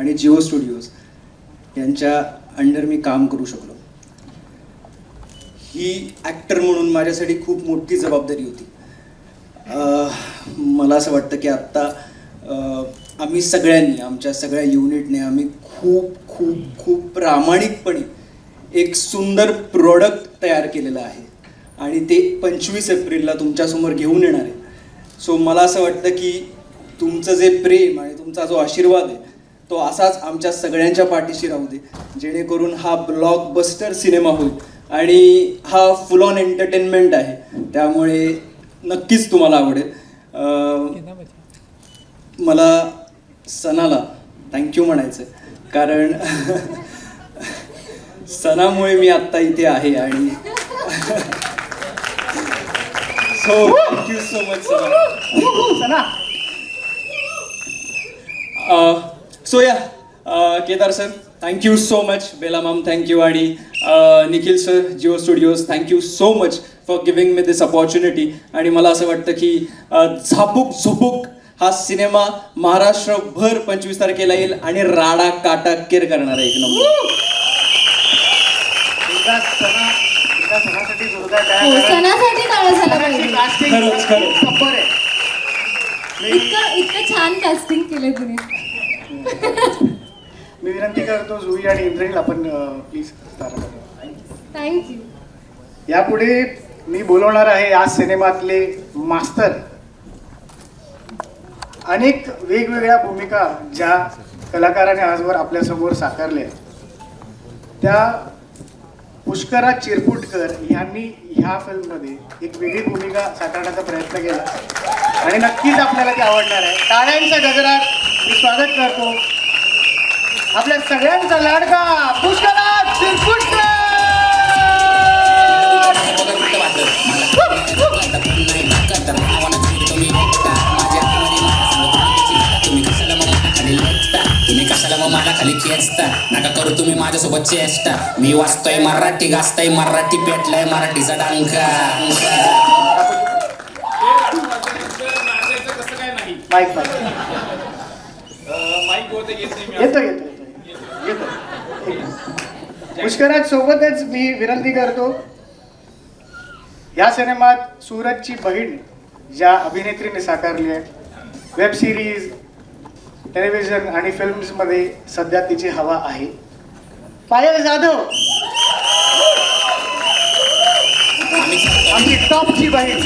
आणि जिओ स्टुडिओज यांच्या अंडर मी काम करू शकलो. ही ॲक्टर म्हणून माझ्यासाठी खूप मोठी जबाबदारी होती. मला असं वाटतं की आत्ता आम्ही सगळ्यांनी, आमच्या सगळ्या युनिटने आम्ही खूप खूप खूप प्रामाणिकपणे एक सुंदर प्रोडक्ट तयार केलेलं आहे आणि ते 25 एप्रिलला तुमच्यासमोर घेऊन येणार आहे. सो मला असं वाटतं की तुमचं जे प्रेम आणि तुमचा जो आशीर्वाद आहे तो असाच आमच्या सगळ्यांच्या पाठीशी राहू दे, जेणेकरून हा ब्लॉकबस्टर सिनेमा होईल. आणि हा फुल ऑन एंटरटेनमेंट आहे, त्यामुळे नक्कीच तुम्हाला आवडेल. मला सनाला थँक्यू म्हणायचं आहे, कारण सनामुळे मी आत्ता इथे आहे. आणि so thank you so much Sana. So या Kedar sir thank you so much, Bela ma'am thank you, आणि Nikhil sir, Jio studios thank you so much for giving me this opportunity. आणि मला असं वाटतं की झापूक झुपूक हा सिनेमा महाराष्ट्रभर 25 तारखेला येईल आणि राडा काटाकेर करणार आहे एक नंबर. सणासाठी जोरदार हो, सणासाठी टाळा झाला पाहिजे. खरंच, खरंच. नंबर आहे. इतकं छान कास्टिंग केलं तिने. मी विनंती करतो जुई आणि इंद्रनील, आपण प्लीज थँक्यू. यापुढे मी बोलवणार आहे या सिनेमातले मास्तर. अनेक वेगवेगळ्या भूमिका ज्या कलाकाराने आजवर आपल्यासमोर साकारल्या, त्या पुष्कराज चिरपुटकर यांनी ह्या फिल्ममध्ये एक वेगळी भूमिका साकारण्याचा प्रयत्न केला आणि नक्कीच आपल्याला ती आवडणार आहे. टाळ्यांच्या गजरात मी स्वागत करतो आपल्या सगळ्यांचा लाडका पुष्कराज चिरपुटकर. तुम्ही कशाला मग मला खाली खेचता, नका करू तुम्ही माझ्यासोबत चेष्टा. मी वाचतोय मराठी, गाजतोय मराठी, पेटलाय मराठीचा डांका. माईक येतो. पुष्कराज सोबतच मी विनंती करतो, या सिनेमात सूरजची बहीण ज्या अभिनेत्रीने साकारली आहे, वेब सिरीज, टेलिव्हिजन आणि फिल्म्समध्ये सध्या तिची हवा आहे, पायल जाधव, आमची टॉपची बहीण.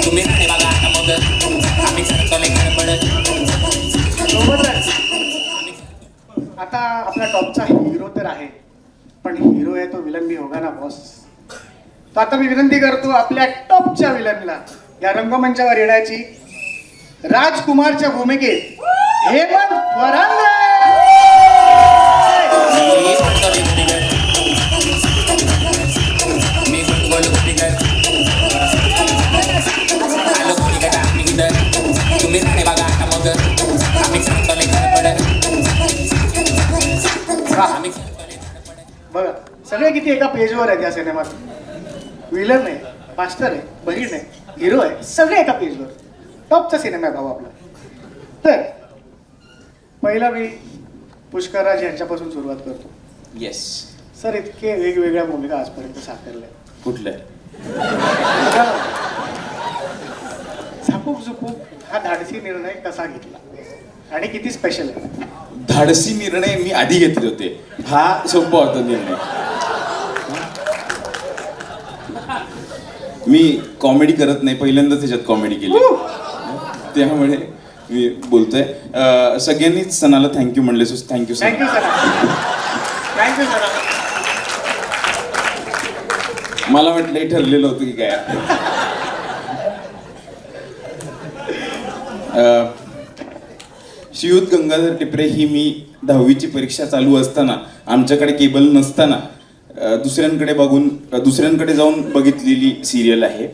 तुम्ही बघा आता मग आम्ही आता आपला टॉपचा हिरो तर आहे, पण हिरो आहे तो बघा ना बॉस. तर आता मी विनंती करतो आपल्या टॉपच्या विलनला या रंगमंचावर येण्याची. राजकुमारच्या भूमिकेत हेमंत वरांगळे. तुम्ही राणे बघा आता मग आम्ही सांगतो बघा सगळे किती एका पेजवर आहेत या सिनेमात. विलन आहे, मास्टर आहे, बहीण आहे, हिरो आहे, सगळे एका पेजवर. टॉपचा सिनेमा आहे भाऊ आपला. तर पहिला मी पुष्करराज यांच्यापासून सुरुवात करतो. येस. सर इतके वेगवेगळ्या भूमिका आजपर्यंत साकारल्या. कुठलं? झापूक झुपूक हा धाडसी निर्णय कसा घेतला आणि किती स्पेशल आहे? धाडसी निर्णय मी आधी घेतले होते, हा सोपा होता निर्णय. मी कॉमेडी करत नाही, पहिल्यांदाच त्याच्यात कॉमेडी केली, त्यामुळे मी बोलतोय. सगळ्यांनीच सणाला थँक्यू म्हणले, so thank you sir. Thank you sir. Thank you sir. मला वाटलं हे ठरलेलं होतं की काय. श्रीयुत गंगाधर टिपरे ही मी 10वीची परीक्षा चालू असताना, आमच्याकडे केबल नसताना दुसऱ्यांकडे जाऊन बघितलेली सिरियल आहे.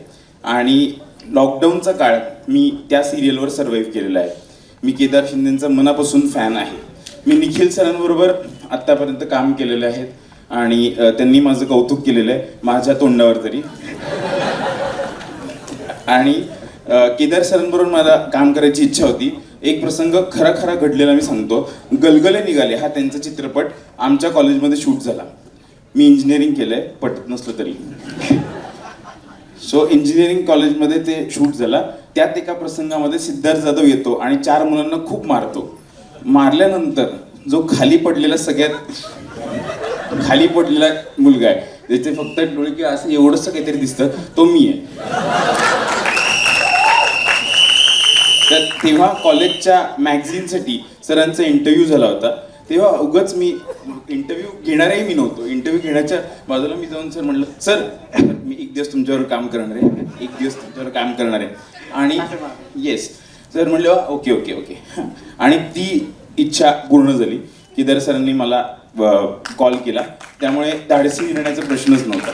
आणि लॉकडाऊनचा काळ मी त्या सिरियलवर सर्व्हाइव्ह केलेला आहे. मी केदार शिंदेंचा मनापासून फॅन आहे. मी निखिल सरांबरोबर आत्तापर्यंत काम केलेलं आहे आणि त्यांनी माझं कौतुक केलेलं आहे, माझ्या तोंडावर तरी. आणि केदार सरांबरोबर मला काम करायची इच्छा होती. एक प्रसंग खरा खरा घडलेला मी सांगतो. गलगले निघाले हा त्यांचा चित्रपट आमच्या कॉलेजमध्ये शूट झाला. मी इंजिनिअरिंग केलंय, पटत नसलं तरी. सो इंजिनिअरिंग कॉलेजमध्ये ते शूट झाला. त्यात एका प्रसंगामध्ये सिद्धार्थ जाधव येतो आणि 4 मुलांना खूप मारतो. मारल्यानंतर जो खाली पडलेला मुलगा आहे, त्याचे फक्त डोळे की असं एवढंसं काहीतरी दिसतं, तो मी आहे. तर तेव्हा कॉलेजच्या मॅगझिनसाठी सरांचा इंटरव्ह्यू झाला होता. तेव्हा उगाच मी इंटरव्ह्यू घेणारही मी नव्हतो. इंटरव्ह्यू घेण्याच्या बाजूला मी जाऊन सर म्हणलं, सर मी एक दिवस तुमच्यावर काम करणार आहे, आणि येस सर म्हणलं ओके ओके ओके. आणि ती इच्छा पूर्ण झाली. केदार सरांनी मला कॉल केला, त्यामुळे धाडसी निर्णयाचा प्रश्नच नव्हता.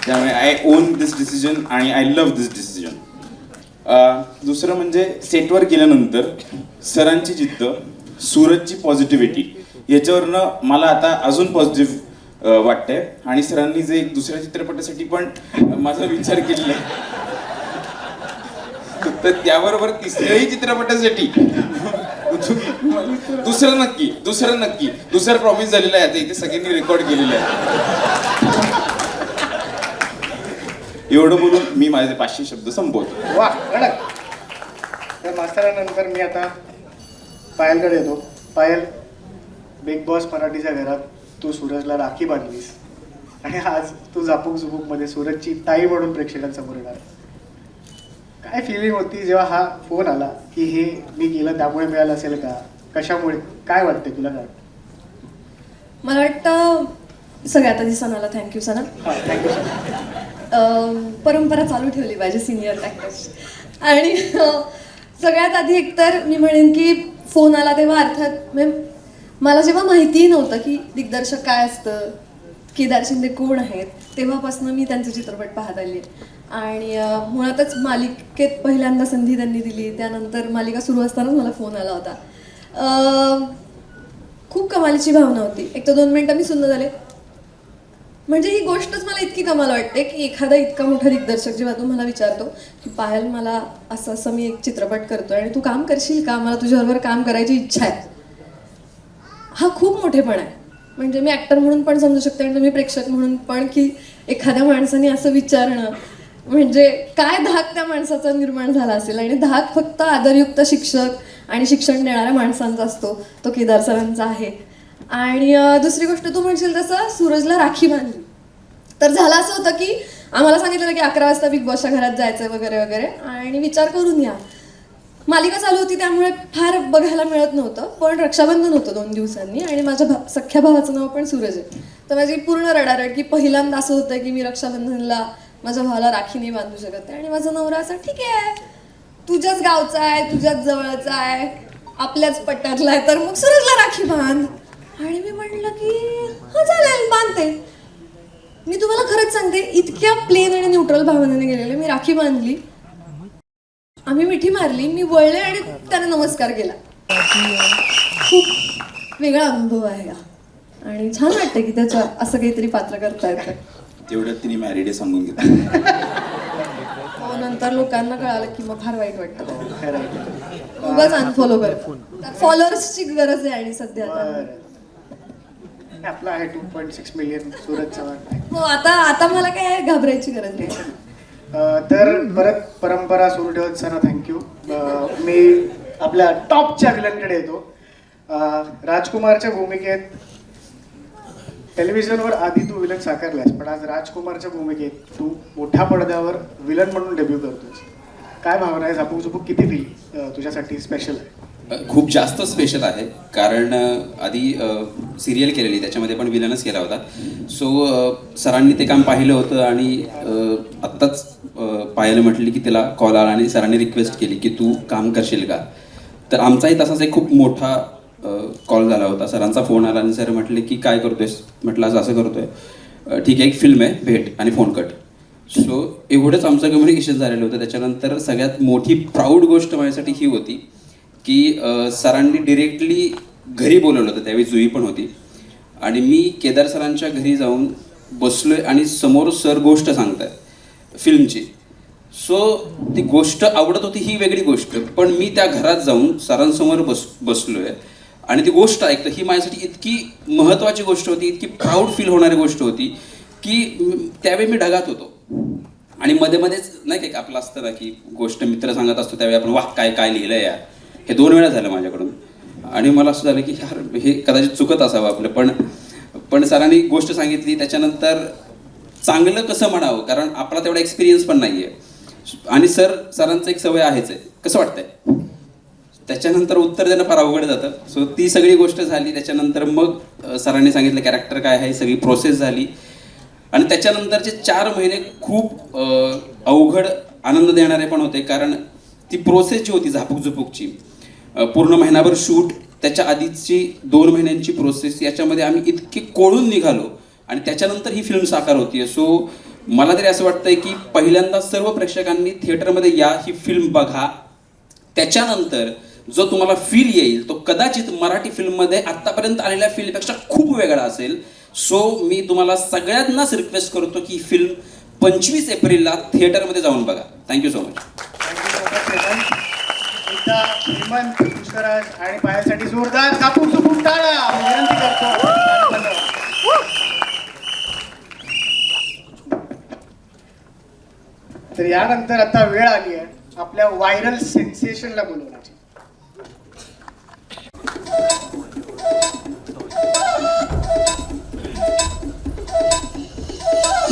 त्यामुळे आय ओन दिस डिसिजन आणि आय लव्ह दिस डिसिजन. दुसरं म्हणजे सेटवर गेल्यानंतर सरांची जिद्द, सूरजची पॉझिटिव्हिटी याच्यावरनं मला आता अजून पॉझिटिव्ह वाटतंय. आणि सरांनी जे दुसऱ्या चित्रपटासाठी पण माझा विचार केलेला आहे, तर त्याबरोबर तिसऱ्याही चित्रपटासाठी दुसरं नक्की प्रॉमिस झालेलं आहे. आता इथे सगळ्यांनी रेकॉर्ड केलेलं आहे. एवढं बोलून मी माझे 500 शब्द संपवतो. वा कडक. तर मास्तरानंतर मी आता पायलकडे येतो. पायल, बिग बॉस मराठीच्या घरात तू सूरजला राखी बांधलीस आणि आज तू झापूक झुपूकमध्ये सूरजची ताई म्हणून प्रेक्षकांसमोर येणार. काय फिलिंग होती जेव्हा हा फोन आला की हे मी केलं त्यामुळे मिळालं असेल का, कशामुळे, काय वाटते तुला? काय मला वाटतं सगळ्यात आधी सणाला थँक्यू सणा. Thank you sir. परंपरा चालू ठेवली पाहिजे सिनियर ॲक्टर्स. आणि सगळ्यात आधी एकतर मी म्हणेन की फोन आला तेव्हा अर्थात मला जेव्हा माहितीही नव्हतं की दिग्दर्शक काय असतं, केदार शिंदे कोण आहेत, तेव्हापासून मी त्यांचे चित्रपट पाहत आली. आणि मुळातच मालिकेत पहिल्यांदा संधी त्यांनी दिली, त्यानंतर मालिका सुरू असतानाच मला फोन आला होता. खूप कमालीची भावना होती. एक तर 2 मिनिटं मी सुन्न झाले. म्हणजे ही गोष्टच मला इतकी कमाल वाटते की एखादा इतका मोठा दिग्दर्शक जेव्हा तू मला विचारतो की पायल मला असं मी एक चित्रपट करतोय आणि तू काम करशील का, मला तुझ्याबरोबर काम करायची इच्छा आहे, हा खूप मोठेपण आहे. म्हणजे मी ॲक्टर म्हणून पण समजू शकते आणि तुम्ही प्रेक्षक म्हणून पण, की एखाद्या माणसाने असं विचारणं म्हणजे काय धाक त्या माणसाचा निर्माण झाला असेल. आणि धाक फक्त आदरयुक्त शिक्षक आणि शिक्षण देणाऱ्या माणसांचा असतो, तो केदार सरांचा आहे. आणि दुसरी गोष्ट तू म्हणशील तसं सूरजला राखी बांधली. तर झालं असं होतं की आम्हाला सांगितलेलं की 11 वाजता बिग बॉसच्या घरात जायचं वगैरे वगैरे आणि विचार करून या. मालिका चालू होती त्यामुळे फार बघायला मिळत नव्हतं, पण रक्षाबंधन होतं 2 दिवसांनी आणि माझ्या सख्ख्या भावाचं नाव पण सूरज आहे. तर माझी पूर्ण रडारड की पहिल्यांदा असं होतं की मी रक्षाबंधनला माझ्या भावाला राखी नाही बांधू शकत आहे. आणि माझा नवरा असा, ठीक आहे तुझ्याच गावचा आहे, तुझ्याच जवळचा आहे, आपल्याच पट्ट्यातला आहे, तर मग सूरजला राखी बांध. आणि मी म्हटलं की हा चालेल बांधते. मी तुम्हाला खरंच सांगते, इतक्या प्लेन आणि न्यूट्रल भावनेने गेलेले. मी राखी बांधली, आम्ही मिठी मारली, मी वळले आणि त्याने नमस्कार केला. खूप वेगळा अनुभव आहे हा आणि छान वाटतं की त्याचं असं काहीतरी पात्र करता येतं. तेवढ्यात तिने मॅरिड सांगून घेतलं. हो, नंतर लोकांना कळालं की मग फार वाईट वाटतं. उगाच अनफॉलो कर, फॉलोअर्सची गरज आहे आणि सध्या आता. बरं. आपला आहे 2.6 मिलियन सूरज चव्हाण. हो, आता मला काय घाबरायची गरज नाही. तर परत परंपरा सुरू ठेवत सर थँक्यू. मी आपल्या टॉपच्या विलनकडे येतो. राजकुमारच्या भूमिकेत टेलिव्हिजनवर आधी तू विलन साकारलास, पण आज राजकुमारच्या भूमिकेत तू मोठ्या पडद्यावर विलन म्हणून डेब्यू करतोस. काय भावना आहे? झापूक झुपूक किती दिली तुझ्यासाठी स्पेशल आहे? खूप जास्त स्पेशल आहे, कारण आधी सिरियल केलेली, त्याच्यामध्ये पण विलनच केला होता. सो सरांनी ते काम पाहिलं होतं आणि आत्ताच पाहायला म्हटली की त्याला कॉल आला आणि सरांनी रिक्वेस्ट केली की तू काम करशील का. तर आमचाही तसाच एक खूप मोठा कॉल झाला होता. सरांचा फोन आला आणि सर म्हटले की काय करतोयस. म्हटलं असं असं करतोय. ठीक आहे, एक फिल्म आहे, भेट आणि फोन कट. सो एवढंच आमचं कम्युनिकेशन झालेलं होतं. त्याच्यानंतर सगळ्यात मोठी प्राऊड गोष्ट माझ्यासाठी ही होती की सरांनी डिरेक्टली घरी बोलवलं होतं. त्यावेळी जुई पण होती आणि मी केदार सरांच्या घरी जाऊन बसलोय आणि समोर सर गोष्ट सांगतायत फिल्मची. सो ती गोष्ट आवडत होती ही वेगळी गोष्ट, पण मी त्या घरात जाऊन सरांसमोर बसलोय आणि ती गोष्ट ऐकतं ही माझ्यासाठी इतकी महत्त्वाची गोष्ट होती, इतकी प्राऊड फील होणारी गोष्ट होती की त्यावेळी मी ढगात होतो. आणि मध्ये मध्येच नाही का आपलं असतं ना की गोष्ट मित्र सांगत असतो त्यावेळी आपण वाह काय काय लिहिलं यार. हे 2 वेळा झालं माझ्याकडून आणि मला असं झालं की यार हे कदाचित चुकत असावं आपलं. पण सरांनी गोष्ट सांगितली, त्याच्यानंतर चांगलं कसं म्हणावं, कारण आपला तेवढा एक्सपिरियन्स पण नाही आहे. आणि सरांचं एक सवय आहेच आहे, कसं वाटतंय, त्याच्यानंतर उत्तर देणं फार अवघड जातं. सो ती सगळी गोष्ट झाली. त्याच्यानंतर मग सरांनी सांगितलं कॅरेक्टर काय आहे, सगळी प्रोसेस झाली. आणि त्याच्यानंतरचे 4 महिने खूप अवघड आनंद देणारे पण होते, कारण ती प्रोसेस जी होती झापूक झुपूकची, पूर्ण महिनाभर शूट, त्याच्या आधीची 2 महिन्यांची प्रोसेस, याच्यामध्ये आम्ही इतके कोळून निघालो आणि त्याच्यानंतर ही फिल्म साकार होतीये. सो मला तरी असं वाटतंय की पहिल्यांदा सर्व प्रेक्षकांनी थिएटरमध्ये या, ही फिल्म बघा. त्याच्यानंतर जो तुम्हाला फील येईल तो कदाचित मराठी फिल्ममध्ये आत्तापर्यंत आलेल्या फिल्मपेक्षा खूप वेगळा असेल. सो मी तुम्हाला सगळ्यांनाच रिक्वेस्ट करतो की ही फिल्म 25 एप्रिलला थिएटरमध्ये जाऊन बघा. Thank you so much. एकदा हेमंत, पुष्कराज आणि पायासाठी जोरदार झापूक झुपूक टाळा विनंती करतो. तर यानंतर आता वेळ आली आहे आपल्या व्हायरल सेन्सेशनला बोलवण्याची.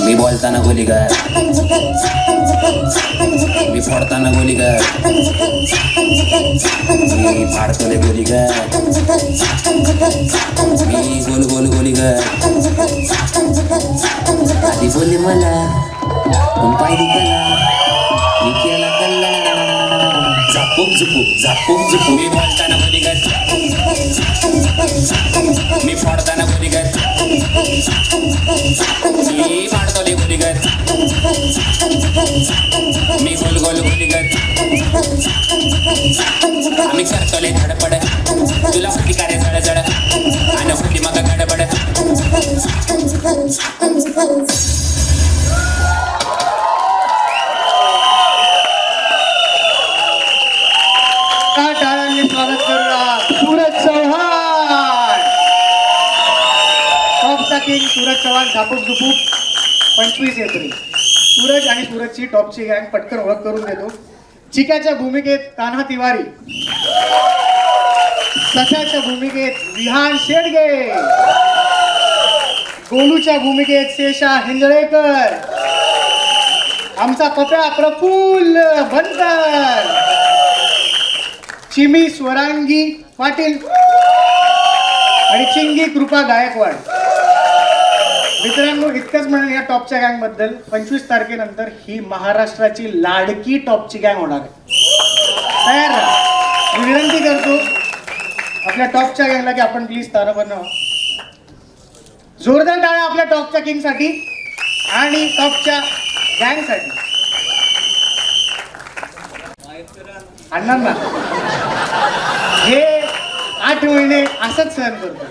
मी बोलताना गोलीगार, मी फोडताना गोलीगार, मी फाडतोले गोलीगार, मी गोल गोल गोलीगार. आधी बोलली मला पण पाहिली कला, मी केला कल्ला. झापूक झुपूक झापूक झुपूक. मी बोलताना गोलीगार, मी फोडताना गोलीगार, मी फाडतोले गोलीगार, मी गोल गोल गोलीगार, आम्ही करतोले धडपड, तुला होती का रे जडजड आणि होती मग गडबड. टाळ्यांनी स्वागत करूया सूरज चव्हाण. टॉपचा किंग सूरज चव्हाण, झापूक झुपूक 25 एप्रिल. सूरज आणि सूरजची टॉपची गँग पटकन ओळख करून देतो. चिक्याच्या भूमिकेत कान्हा तिवारी, ससाच्या भूमिकेत विहान शेडगे, गोलूच्या भूमिकेत शेषा हिंजळेकर, आमचा पप्या प्रफुल्ल बनकर, चिमी स्वरांगी पाटील आणि चिंगी कृपा गायकवाड. मित्रांनो, इतकंच म्हणून या टॉपच्या गँग बद्दल 25 तारखेनंतर ही महाराष्ट्राची लाडकी टॉपची गँग होणार आहे. तयार राहा. मी विनंती करतो आपल्या टॉपच्या गँगला की आपण प्लीज तारं बनवा. जोरदार टाळ्या आपल्या टॉपच्या किंगसाठी आणि टॉपच्या गँगसाठी. अण्णांना हे 8 महिने असंच सहन करतो.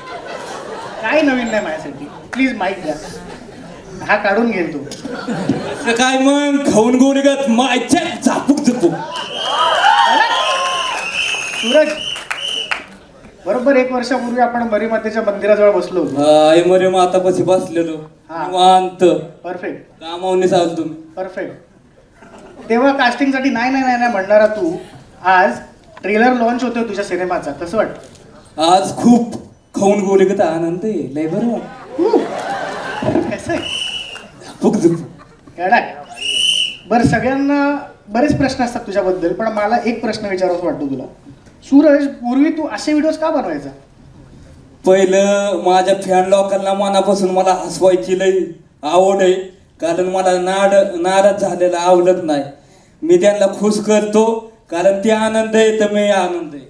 काही नवीन नाही माझ्यासाठी. प्लीज माईक द्या. हा काढून घेईल तू. काय मग खाऊन गोरेगत मायच्या झापूक झुपूक. सूरज, बरोबर 1 वर्षापूर्वी आपण मरीमातेच्या मंदिराजवळ बसलो होतो. मरे मातापाशी बसलेलो हा. निवांत परफेक्ट कामावून चालतो तुम्ही. परफेक्ट. तेव्हा कास्टिंगसाठी नाही नाही नाही नाही म्हणणारा तू आज ट्रेलर लॉन्च होतोय तुझ्या सिनेमाचा. कसं वाटतं? आज खूप खाऊन गोरेगत आनंद आहे. लय बरं वाटतं. कसं आहे? झापूक झुपूक. येडाय. बरं, सगळ्यांना बरेच प्रश्न असतात तुझ्याबद्दल, पण मला एक प्रश्न विचारावासा वाटतो तुला. सूरज, पूर्वी तू असे व्हिडिओज का बनवायचा? पहिलं माझ्या फॅन लोकांना मनापासून मला हसवायची लई आवड आहे. कारण मला नाराज झालेला आवडत नाही. मी त्यांना खुश करतो कारण ते आनंद आहे तर मी आनंद आहे.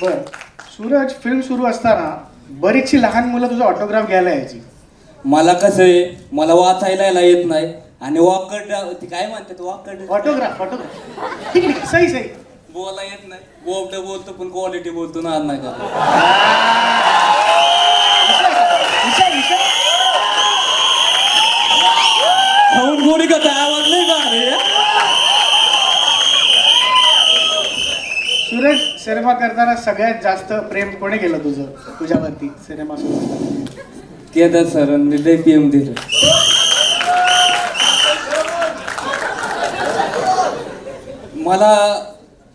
बर सूरज, फिल्म सुरू असताना बरीचशी लहान मुलं तुझा ऑटोग्राफ घ्यायला यायची. मला कसं आहे, मला वाचायला येत नाही आणि वाकड ती काय म्हणतात वाकड ऑटोग्राफ. ऑटोग्राफ ठीक आहे, सही सही. बोला येत नाही. बोबड बोलतो पण क्वालिटी बोलतो ना नाही का. विषय खाऊन गोडी का आवाज नाही का रे. सूरज, सिनेमा करताना सगळ्यात जास्त प्रेम कोणी केलं तुझ्यावरती सिनेमा सुरू? केदार सरांनी लय प्रेम दिलं. मला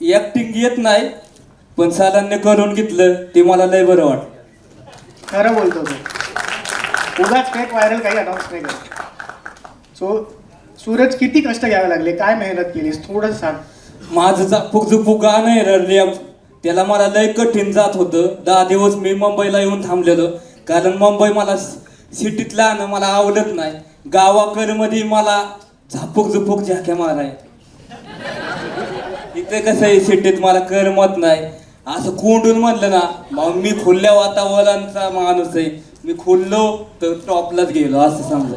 ऍक्टिंग येत नाही पण सरांनी करून घेतलं ते मला लय बरं वाटलं. खरं बोलतो तू. उगाच फेक व्हायरल काही अनाऊन्स नाही करत. सूरज, किती कष्ट घ्यावे लागले, काय मेहनत केलीस, थोडं सांग. माझं झापूक झुपूक गाणं आहे रडले त्याला मला लय कठीण जात होतं. 10 दिवस मी मुंबईला येऊन थांबलेलो कारण मुंबई मला सिटीतलं आणं मला आवडत नाही. गावाकडमध्ये मला झापूक झुपूक झाक्या माराय. इथे कसं आहे, सिटीत मला करमत नाही. असं कोंडून म्हणलं ना, मग मी खुल्या वातावरणाचा माणूस आहे. मी खुललो तर टॉपलाच गेलो असं समजा.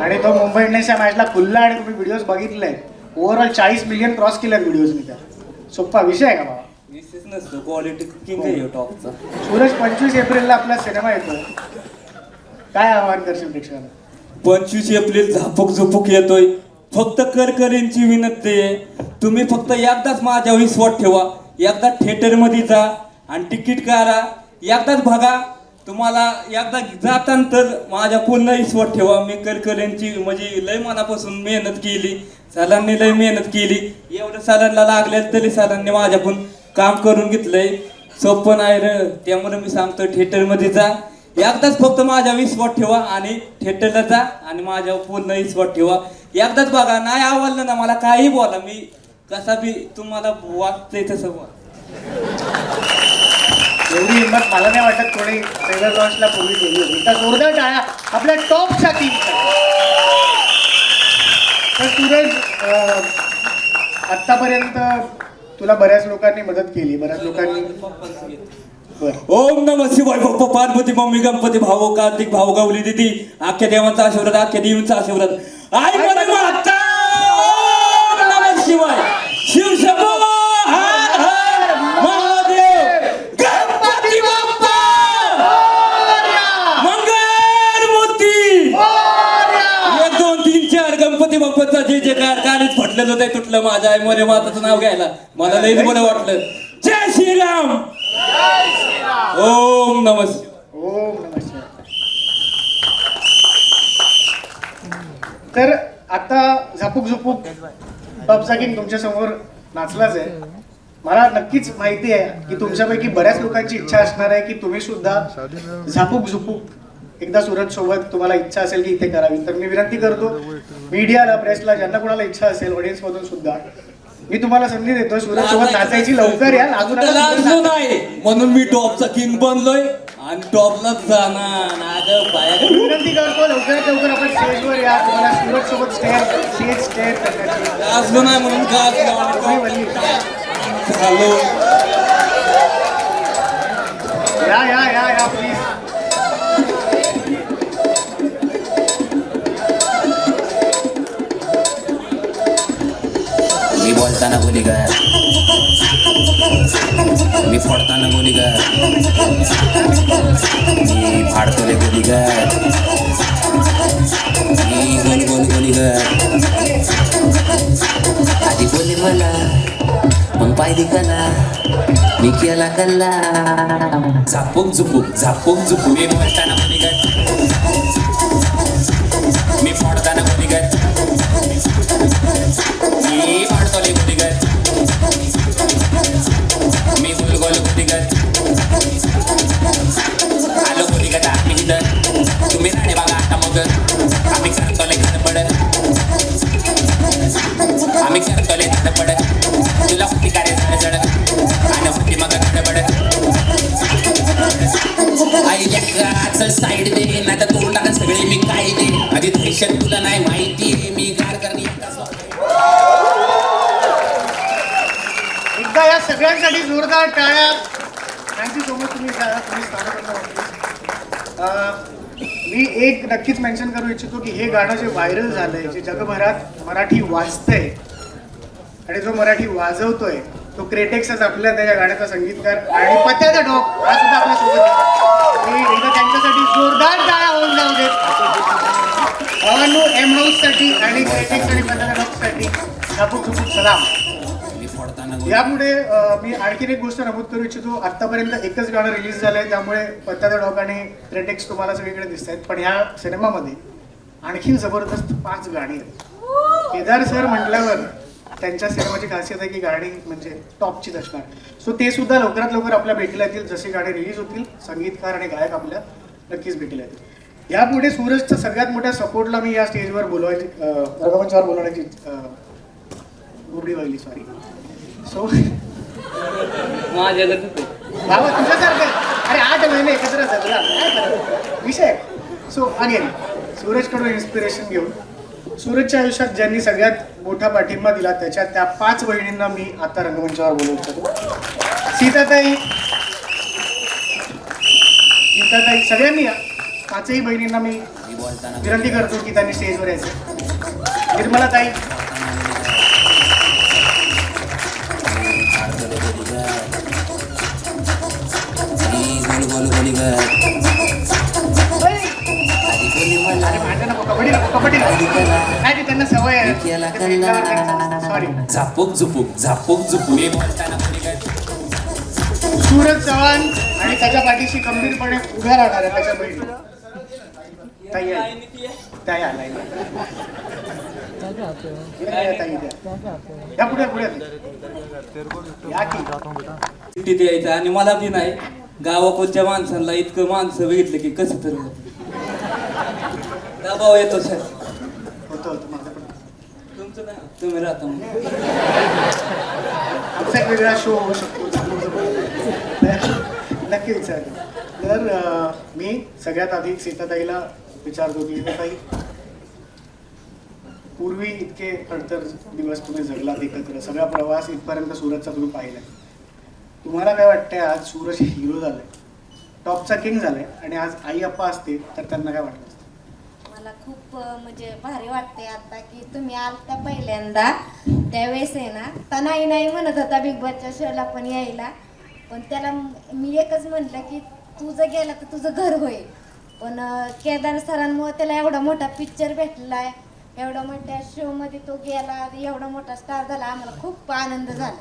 आणि तो मुंबई इंडियन्सच्या मॅचला खुल्ला आणि तुम्ही व्हिडिओज बघितले. ओव्हरऑल 40 मिलियन क्रॉस केल्या व्हिडिओज मी त्या. सोप्पा विषय आहे का बाबा? विशेष नसतो, क्वालिटी किंग आहे टॉपचा. सूरज, 25 एप्रिलला आपला सिनेमा येतोय. काय आवाहन करशील प्रेक्षकांना? 25 एप्रिल झापूक झुपूक येतोय. फक्त करकरींची विनंती आहे, तुम्ही फक्त एकदाच माझ्या विश्वास ठेवा. एकदा थिएटरमध्ये जा आणि तिकीट काढा. एकदाच बघा. तुम्हाला एकदा जाताना तर माझ्या पूर्ण विश्वास ठेवा. मी करकरींची म्हणजे लय मनापासून मेहनत केली. सरांनी लय मेहनत केली. एवढं सरांना लागलं तरी सरांनी माझ्याकडून काम करून घेतलंय. सोपं नाही रे. त्यामुळे मी सांगतो थिएटरमध्ये जा. एकदाच फक्त माझ्या विश्वास ठेवा आणि थिएटरला जा आणि माझ्या पूर्ण विश्वास ठेवा. एकदाच बघा. नाही आवडलं ना, मला काही बोला. मी कसा बी तुम्हाला वाटतंय तसं बोला. एवढी हिंमत मला नाही वाटत कोणी ट्रेलर लॉन्चला पूर्वी केली होती. तर जोरदार टाळ्या आपल्या टॉपच्या टीमसाठी. तर सूरज, आत्तापर्यंत तुला बऱ्याच लोकांनी मदत केली. बऱ्याच लोकांनी ओम नमः शिवाय. बाप्पा पार्वती मम्मी गणपती भाऊ कार्तिक भाऊ गौरी दिदी अख्ख्या देवांचा आशीर्वाद अख्ख्या देवींचा आशीर्वाद. आई मध्ये माता. ओम नमः शिवाय. शिव शंभो हर हर महादेव. गणपती बाप्पा मंगल मूर्ती. 1 2 3 4 गणपती बाप्पाचा जे जे काळीच फटलेलं ते तुटलं. माझ्या आई मध्ये माताचं नाव घ्यायला मला लई बरं वाटलं. जय श्रीराम. ओम नमः शिवाय. ओम नमः शिवाय. तर आता झापूक झुपूक टॉपचा किंग तुमच्या समोर नाचलाच आहे. मला नक्कीच माहिती आहे की तुमच्यापैकी बऱ्याच लोकांची इच्छा असणार आहे की तुम्ही सुद्धा झापूक झुपूक एकदा सूरज सोबत तुम्हाला इच्छा असेल की इथे करावी. तर मी विनंती करतो मीडियाला, प्रेसला, ज्यांना कोणाला इच्छा असेल ऑडियन्स मधून सुद्धा मी तुम्हाला संधी देतो सूरज सोबत नाचायची. लवकर या, नाचू नका. लाजलो नाही म्हणून मी टॉपचा किंग बनलोय आणि टॉपलाच जाणार नाग पाया विनंती करतो लवकरात लवकर आपण स्टेजवर या. तुम्हाला सूरज सोबत स्टेज करण्याची लाजलो नाही म्हणून तुम्ही वल्ली. हॅलो या प्लीज. मी बोलताना बोली ग मी फोडताना बोली ग मी फाडतोले बोली ग मी गोल गोल बोली ग आधी बोली मला मग पाय दिकाला मी केला कल्ला झापूक झुपूक मी बोलताना बोली ग मी फोडताना बोली ग मी फाडतोले बोली ग मी गोल गोल बोली ग आलो बोली ग आम्ही इथं तुम्ही राणे बघा आता मग आम्ही करतोले धडपड तुला होती का रे जड आणि होती मग गडबड आई चल साईड दे नाही तर तोंड टाका सगळे मी काय दे आधी दहशत तुला नाही माहिती मी गार करणे एकदा या सगळ्यांसाठी जोरदार टाळ्या. Thank you so much. तुम्ही स्थानापन्न. मी एक नक्कीच मेन्शन करू इच्छितो की हे गाणं जे व्हायरल झालंय, जे जगभरात मराठी वाजतंय आणि जो मराठी वाजवतोय तो क्रेटेक्सच आपल्या त्या गाण्याचा संगीतकार आणि पत्याचा डॉग हा सुद्धा आपल्या सोबत आहे. मी एकदा त्यांच्यासाठी जोरदार टाळ्या होऊन जाऊ देत. भावांनो, एम हाऊस साठी आणि क्रेटेक्स आणि पत्याच्या डॉग साठी झापूक झुपूक सलाम. यापुढे मी आणखीन एक गोष्ट नमूद करू इच्छितो. आतापर्यंत एकच गाणं रिलीज झालंय, त्यामुळे पत्त्याचा डॉग आणि क्रेटेक्स तुम्हाला सगळीकडे दिसत आहेत. पण ह्या सिनेमामध्ये आणखीन जबरदस्त 5 गाणी आहेत. केदार सर म्हटल्यावर त्यांच्या सिनेमाची खासियत आहे की गाणी म्हणजे टॉपचीच असणार. सो ते सुद्धा लवकरात लवकर आपल्या भेटीला येतील. जसे गाणे रिलीज होतील संगीतकार आणि गायक आपल्या नक्कीच भेटीला येतील. यापुढे सूरजच्या सगळ्यात मोठ्या सपोर्टला मी या स्टेजवर बोलवायची रंगमंचावर बोलवण्याची उघडी वाहिली. सॉरी. सो बाबा तुझ्यासारखं अरे 8 महिने एकत्र जगला काय करायचं विषय. सो अगेन सूरजकडून इन्स्पिरेशन घेऊन सूरजच्या आयुष्यात ज्यांनी सगळ्यात मोठा पाठिंबा दिला त्याच्या त्या 5 बहिणींना मी आता रंगमंचावर बोलवू इच्छितो. सीताताई सगळ्यांनी या 5ही बहिणींना मी विनंती करतो की त्यांनी स्टेजवर यायचं. निर्मलाताई, कबड्डी नाही ते त्यांना सवय आहे. सॉरी. झापूक झुपूक मी बोलताना सूरज चव्हाण आणि त्याच्या पाठीशी गंभीरपणे उभ्या राहणार आहे त्याच्या बहिणी. त्या या पुढे या की द्यायचं आणि मला बी नाही गावाकडच्या माणसांना इतकं माणसं बघितलं की कसं तरी दबाव येतो सर. होतं माझं पण. तुमचं नाही तुम्ही राहता आमचा एक वेगळा शो होऊ शकतो. नक्की विचार. तर मी सगळ्यात आधी सीताताईला विचारतो की सीताताई, पूर्वी इतके खडतर दिवस तुम्ही जगलात एकत्र, सगळा प्रवास इथपर्यंत सूरजचा तुम्ही पाहिलाय. तुम्हाला काय वाटतंय आज सूरज हिरो झालाय, टॉपचा किंग झालाय आणि आज आई अप्पा असते तर त्यांना काय वाटलं असतं? मला खूप म्हणजे भारी वाटते आता की तुम्ही आलता पहिल्यांदा त्यावेळेस आहे ना तनाई नाही म्हणत होता बिग बॉसच्या शोला पण यायला. पण त्याला मी एकच म्हटलं की तुझं गेलं तर तुझं घर होईल. पण केदार सरांमुळे त्याला एवढा मोठा पिक्चर भेटलाय, एवढा मोठ्या शो मध्ये तो गेला, एवढा मोठा स्टार झाला. आम्हाला खूप आनंद झाला.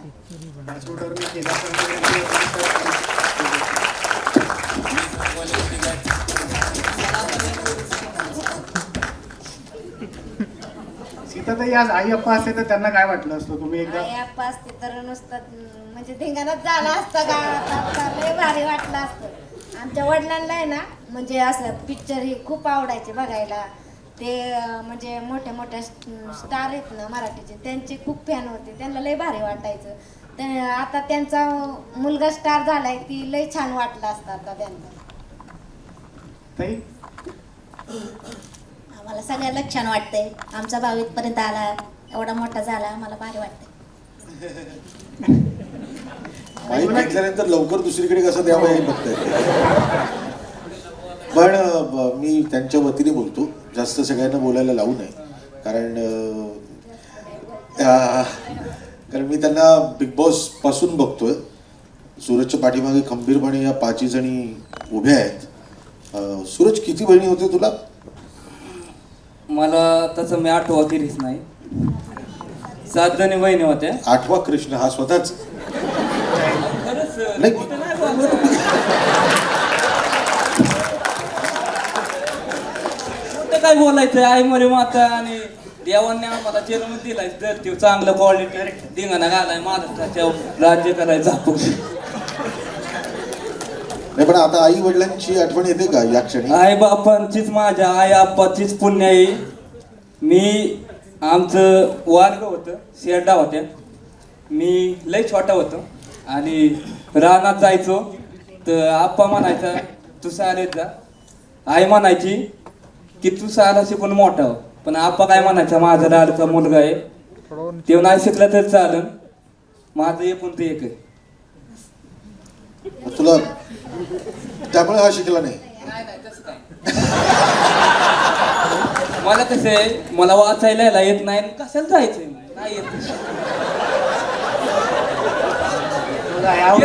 सीताताई, आज आई अप्पा असते तर त्यांना काय वाटलं असतं? तुम्ही एकदा आई अप्पा असते तर नुसतं म्हणजे धिंगाणाच झाला असता का, लय भारी वाटलं असतं. आमच्या वडिलांना आहे ना म्हणजे असं पिक्चर हे खूप आवडायचे बघायला. ते म्हणजे मोठ्या मोठ्या स्टार आहेत ना मराठीचे, त्यांचे खूप फॅन होते, त्यांना लय भारी वाटायचं. ते आता त्यांचा मुलगा स्टार झालाय, ती लय छान वाटलं असतं आता त्यांना. ताई आम्हाला सगळ्यांना छान वाटतंय. आमचा भाऊ इथपर्यंत आला, एवढा मोठा झाला, मला भारी वाटतंय. माहीत घेतल्यानंतर लवकर दुसरीकडे कसं द्यावं हे बघताय. पण मी त्यांच्या वतीने बोलतो, जास्त सगळ्यांना बोलायला लावू नये, कारण मी त्यांना बिग बॉस पासून बघतोय. सूरजच्या पाठीमागे खंबीरपणे या 5 जणी उभ्या आहेत. सूरज, किती बहिणी होते तुला? मला तसं मी आठवतीच नाही, 7 जणी बहिणी होत्या. 8वा कृष्ण हा स्वतःच नाही. काय बोलायचं, आई मरे माता आणि देवांनी आम्हाला जन्म दिलाय, तर ते चांगलं क्वालिटी धिंगाणा घालाय, महाराष्ट्राच्या राज्य करायचं आपण. नाही, पण आता आई वडिलांची आठवण येते का या क्षणी? आई बापांचीच, माझ्या आई आप्पाचीच पुण्य आहे. मी आमचं वार्ग होतं, शेरडा होत्या, मी लय छोटा होतो आणि रानात जायचो तर आप्पा म्हणायचा तू शाळेत जा, आई म्हणायची की तू शाळा शिकून मोठा हो. पण आप्पा काय म्हणायचा, माझा लाडका मुलगा आहे, ते नाही शिकला तर चालेल, माझं एकूण ते एक आहे. तुला त्यामुळे हा शिकला नाही? मला कसं आहे, मला वाचायला येत नाही, कशाला जायचंय, नाही येत.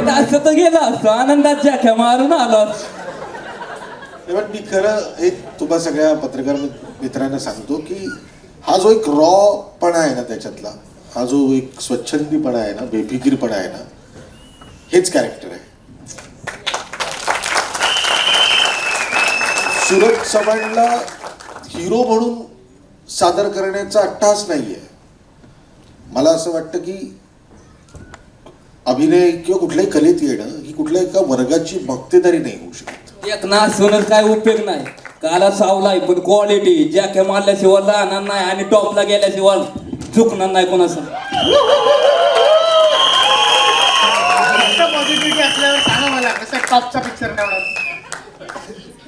असं तर गेला असतो, आनंदात जाख्या मारून आलो. पण मी खरं एक तुम्हा सगळ्या पत्रकार मित्रांना सांगतो की हा जो एक रॉपणा आहे ना त्याच्यातला, हा जो एक स्वच्छंदीपणा आहे ना, बेफिकीरपणा आहे ना, हेच कॅरेक्टर आहे. सूरज चव्हाणला हिरो म्हणून सादर करण्याचा अट्टहास नाहीये. मला असं वाटतं की अभिनय किंवा कुठल्याही कलेत येणं ही कुठल्या एका वर्गाची मक्तेदारी नाही होऊ शकत. एक नासूनच काय उपयोग नाही, काला सावलाय पण क्वालिटी ज्या मारल्याशिवाय राहणार नाही आणि टॉपला गेल्याशिवाय चुकणार नाही कोणाचं. पॉझिटिव्हिटी असल्यावर सांगा मला, कसं टॉपचा पिक्चर नाही.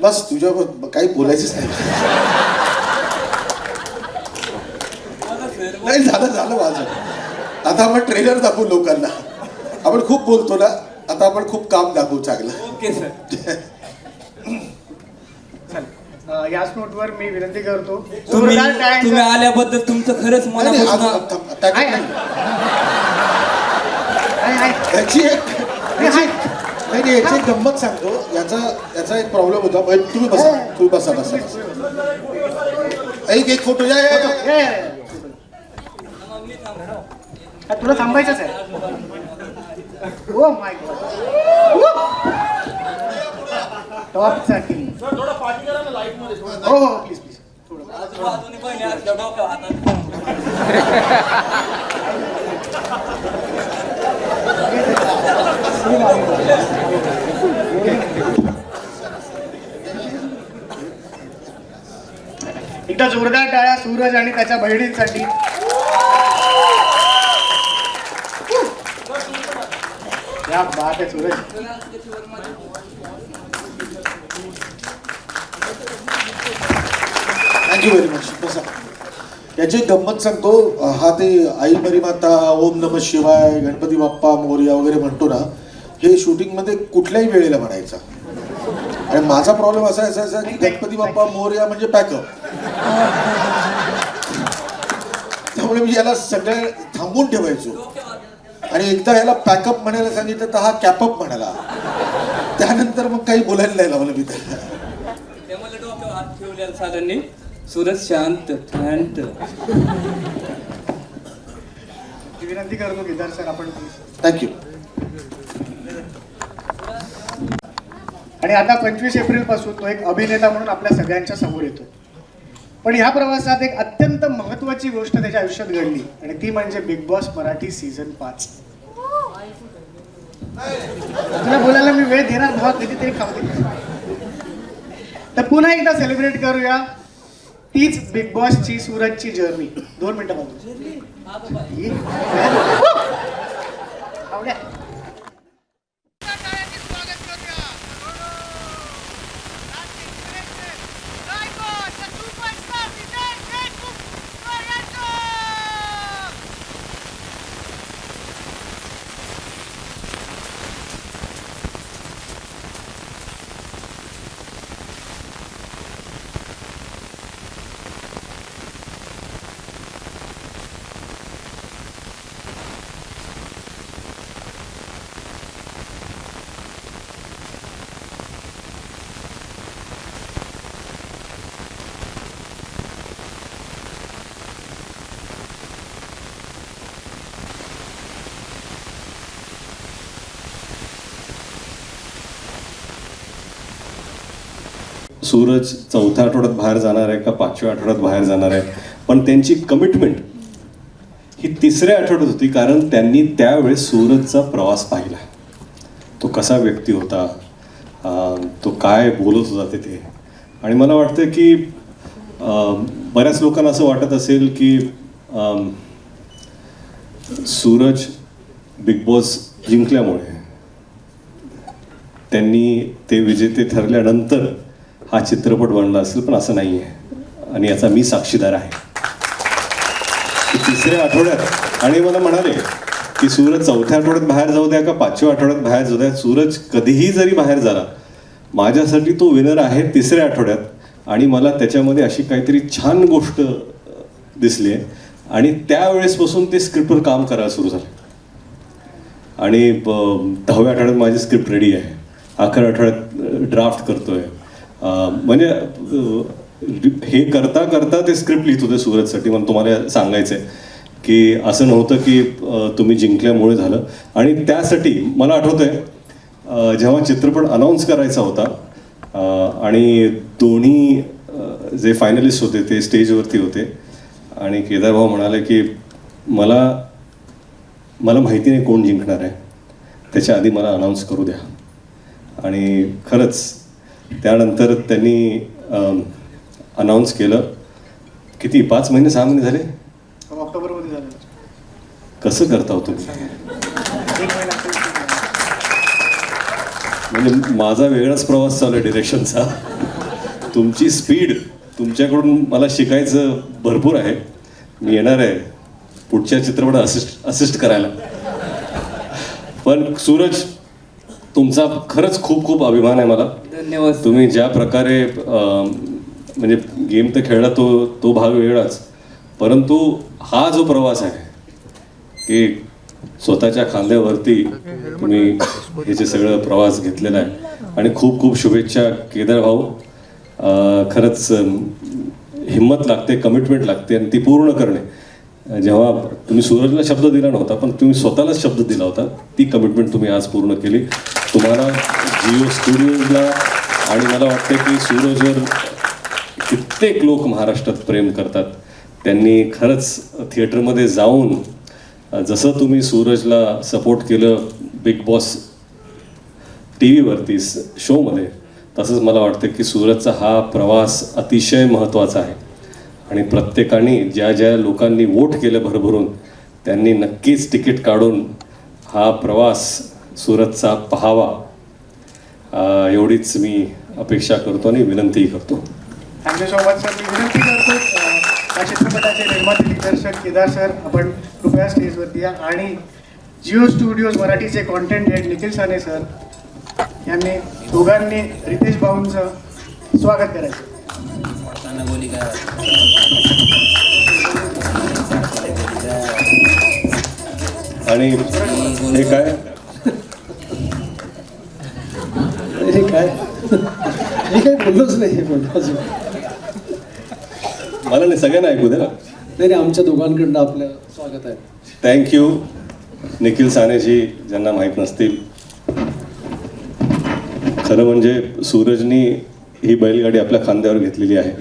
बस तुझ्या काही बोलायचंच नाही. नाही, झालं माझं. आता आपण ट्रेलर दाखवू लोकांना. आपण खूप बोलतो ना, आता आपण खूप काम दाखवू चांगलं. Okay sir. याच नोटवर मी विनंती करतो, तुम्ही आल्याबद्दल तुमचं खरंच मनापासून याची एक गंमत सांगतो. याचा एक प्रॉब्लेम होता. तुम्ही बसा. एक फोटो या. तुला थांबायचंच आहे. ओ माय गॉड, टॉपचा किंग. हो प्लीज एकदा जोरदार टाळ्या सूरज आणि त्याच्या बहिणींसाठी. क्या बात आहे सूरज. Thank you very much. बसा. याची गंमत सांगतो. हा ते आई मरी माता, ओम नमः शिवाय, गणपती बाप्पा मोरया वगैरे म्हणतो ना, हे शूटिंगमध्ये कुठल्याही वेळेला म्हणायचा. आणि माझा प्रॉब्लेम असा असायचा की गणपती बाप्पा मोरया म्हणजे पॅकअप. त्यामुळे मी याला सगळं थांबवून ठेवायचो. आणि एकदा याला पॅकअप म्हणायला सांगितलं तर हा कॅपअप म्हणाला. त्यानंतर मग काही बोलायला नाही लावलं मी त्याला. साधारण सूरज शांत विनंती करतो केदार सर, आपण थँक्यू. आणि आता 25 एप्रिल पासून तो एक अभिनेता म्हणून आपल्या सगळ्यांच्या समोर येतो. पण ह्या प्रवासात एक अत्यंत महत्त्वाची गोष्ट त्याच्या आयुष्यात घडली आणि ती म्हणजे बिग बॉस मराठी सीझन 5. तुला बोलायला मी वेळ देणार भावा, कधीतरी खाऊ. तर पुन्हा एकदा सेलिब्रेट करूया तीच बिग बॉसची सूरजची जर्नी. 2 मिनिटं बघू. आवड्या. सूरज 4थ्या आठवड्यात बाहेर जाणार आहे का 5व्या आठवड्यात बाहेर जाणार आहे, पण त्यांची कमिटमेंट ही 3ऱ्या आठवड्यात होती, कारण त्यांनी त्यावेळेस सूरजचा प्रवास पाहिला. तो कसा व्यक्ती होता, तो काय बोलत होता तिथे. आणि मला वाटतं की बऱ्याच लोकांना असं वाटत असेल की सूरज बिग बॉस जिंकल्यामुळे, त्यांनी ते विजेते ठरल्यानंतर हा चित्रपट बनला असेल, पण असं नाही आहे. आणि याचा मी साक्षीदार आहे. 3ऱ्या आठवड्यात आणि मला म्हणाले की सूरज 4थ्या आठवड्यात बाहेर जाऊ द्या का 5व्या आठवड्यात बाहेर जाऊ द्या, सूरज कधीही जरी बाहेर झाला माझ्यासाठी तो विनर आहे 3ऱ्या आठवड्यात. आणि मला त्याच्यामध्ये अशी काहीतरी छान गोष्ट दिसली आहे. आणि त्यावेळेसपासून ते स्क्रिप्टवर काम करायला सुरू झालं. आणि 10व्या आठवड्यात माझी स्क्रिप्ट रेडी आहे. 11व्या आठवड्यात ड्राफ्ट करतोय. म्हणजे हे करता करता ते स्क्रिप्ट लिहित होते सूरजसाठी. मला तुम्हाला सांगायचं आहे की असं नव्हतं की तुम्ही जिंकल्यामुळे झालं. आणि त्यासाठी मला आठवतंय जेव्हा चित्रपट अनाऊन्स करायचा होता आणि दोन्ही जे फायनलिस्ट होते ते स्टेजवरती होते आणि केदार भाऊ म्हणाले की मला माहिती नाही कोण जिंकणार आहे, त्याच्या आधी मला अनाऊन्स करू द्या. आणि खरंच त्यानंतर त्यांनी अनाऊन्स केलं. किती 5 महिने 6 महिने झाले, ऑक्टोबरमध्ये झालं. कसं करता हो तुम्ही? म्हणजे माझा वेगळाच प्रवास चालू आहे डिरेक्शनचा. तुमची स्पीड, तुमच्याकडून मला शिकायचं भरपूर आहे. मी येणार आहे पुढच्या चित्रपटात असिस्ट करायला. पण सूरज, तुमचा खरंच खूप खूप अभिमान आहे मला. धन्यवाद. तुम्ही ज्या प्रकारे म्हणजे गेम तर खेळला तो भाग वेगळाच, परंतु हा जो प्रवास आहे की स्वतःच्या खांद्यावरती तुम्ही हे जे सगळं प्रवास घेतलेला आहे. आणि खूप खूप शुभेच्छा केदार भाऊ. खरंच हिंमत लागते, कमिटमेंट लागते आणि ती पूर्ण करणे. जेव्हा तुम्ही सूरजला शब्द दिला नव्हता, पण तुम्ही स्वतःलाच शब्द दिला होता, ती कमिटमेंट तुम्ही आज पूर्ण केली. तुम्हाला जिओ स्टुडिओजला आणि मला वाटतं की सूरजवर कित्येक लोक महाराष्ट्रात प्रेम करतात. त्यांनी खरंच थिएटरमध्ये जाऊन जसं तुम्ही सूरजला सपोर्ट केलं बिग बॉस TV वरती शोमध्ये, तसंच मला वाटतं की सूरजचा हा प्रवास अतिशय महत्त्वाचा आहे. आणि प्रत्येकाने ज्या ज्या लोकांनी वोट केलं भरभरून, त्यांनी नक्कीच तिकीट काढून हा प्रवास सूरजचा पाहावा, एवढीच मी अपेक्षा करतो आणि विनंतीही करतो. Thank you so much sir. मी विनंती करतो या चित्रपटाचे निर्माते दिग्दर्शक केदार सर, आपण कृपया स्टेजवरती या. आणि जिओ स्टुडिओज मराठीचे content head Nikhil Sane sir यांनी दोघांनी रितेश भाऊंचं स्वागत करायचं. आणि हे काय मी काही बोललोच नाही. मला नाही, सगळ्यांना ऐकू दे ना. नाही, आमच्या दोघांकडनं आपलं स्वागत आहे. थँक्यू निखिल सानेजी, ज्यांना माहीत नसतील. खरं म्हणजे सूरजनी ही बैलगाडी आपल्या खांद्यावर घेतलेली आहे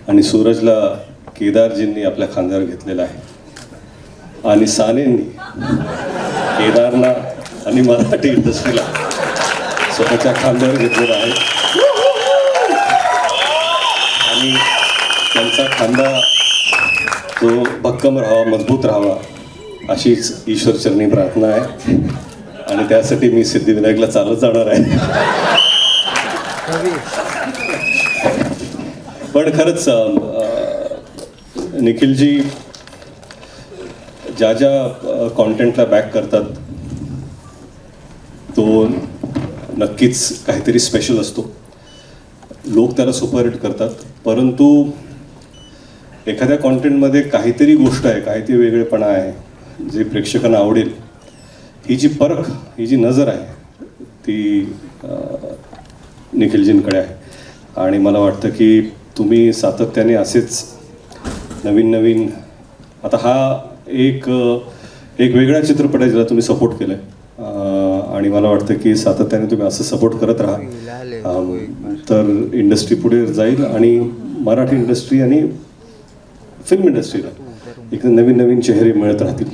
आणि सूरजला केदारजींनी आपल्या खांद्यावर घेतलेलं आहे. आणि सानेंनी केदारला आणि मराठी इंडस्ट्रीला स्वतःच्या खांद्यावर घेतलेलं आहे. आणि त्यांचा खांदा तो भक्कम राहावा, मजबूत राहावा अशीच ईश्वरचरणी प्रार्थना आहे. आणि त्यासाठी मी सिद्धिविनायकला चालत जाणार आहे. पण खरंच निखिलजी ज्या ज्या कॉन्टेंटला बॅक करतात तो नक्कीच काहीतरी स्पेशल असतो. लोक त्याला सुपरहिट करतात, परंतु एखाद्या कॉन्टेंटमध्ये काहीतरी गोष्ट आहे, काहीतरी वेगळेपणा आहे जे प्रेक्षकांना आवडेल. ही जी परख, ही जी नजर आहे ती निखिलजींकडे आहे. आणि मला वाटतं की तुम्ही सातत्याने असेच नवीन नवीन, आता हा एक वेगळा चित्रपट आहे ज्याला तुम्ही सपोर्ट केलं आहे. आणि मला वाटतं की सातत्याने तुम्ही असं सपोर्ट करत राहा तर इंडस्ट्री पुढे जाईल आणि मराठी इंडस्ट्री आणि फिल्म इंडस्ट्रीला एक नवीन नवीन चेहरे मिळत राहतील.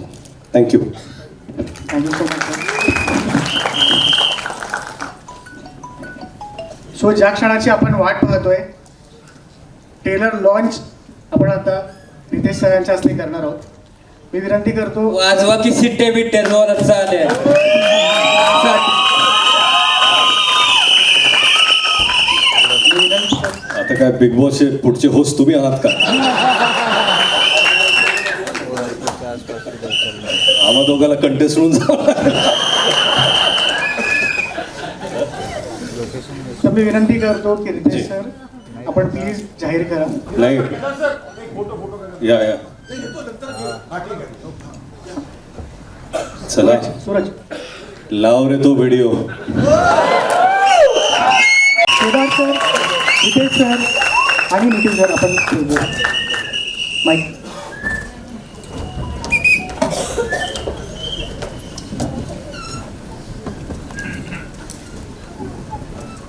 Thank you. Thank you so much. So ज्या क्षणाची आपण वाट पाहतोय, ट्रेलर लॉन्च आपण आता रितेश सरांच्या हस्ते करणार आहोत. मी विनंती करतो, वाजवा की सिट्टे बिट्टे जोरात चालेल. आता काय बिग बॉसचे पुढचे होस्ट तुम्ही आहात का? आम्हा दोघाला कंटेस्ट म्हणून तर मी विनंती करतो की रितेश सर आपण प्लीज जाहीर करा. नाही या चला सूरज लाव रे तो video. Kedar sir, Ritesh sir आणि निखिल सर आपण mic.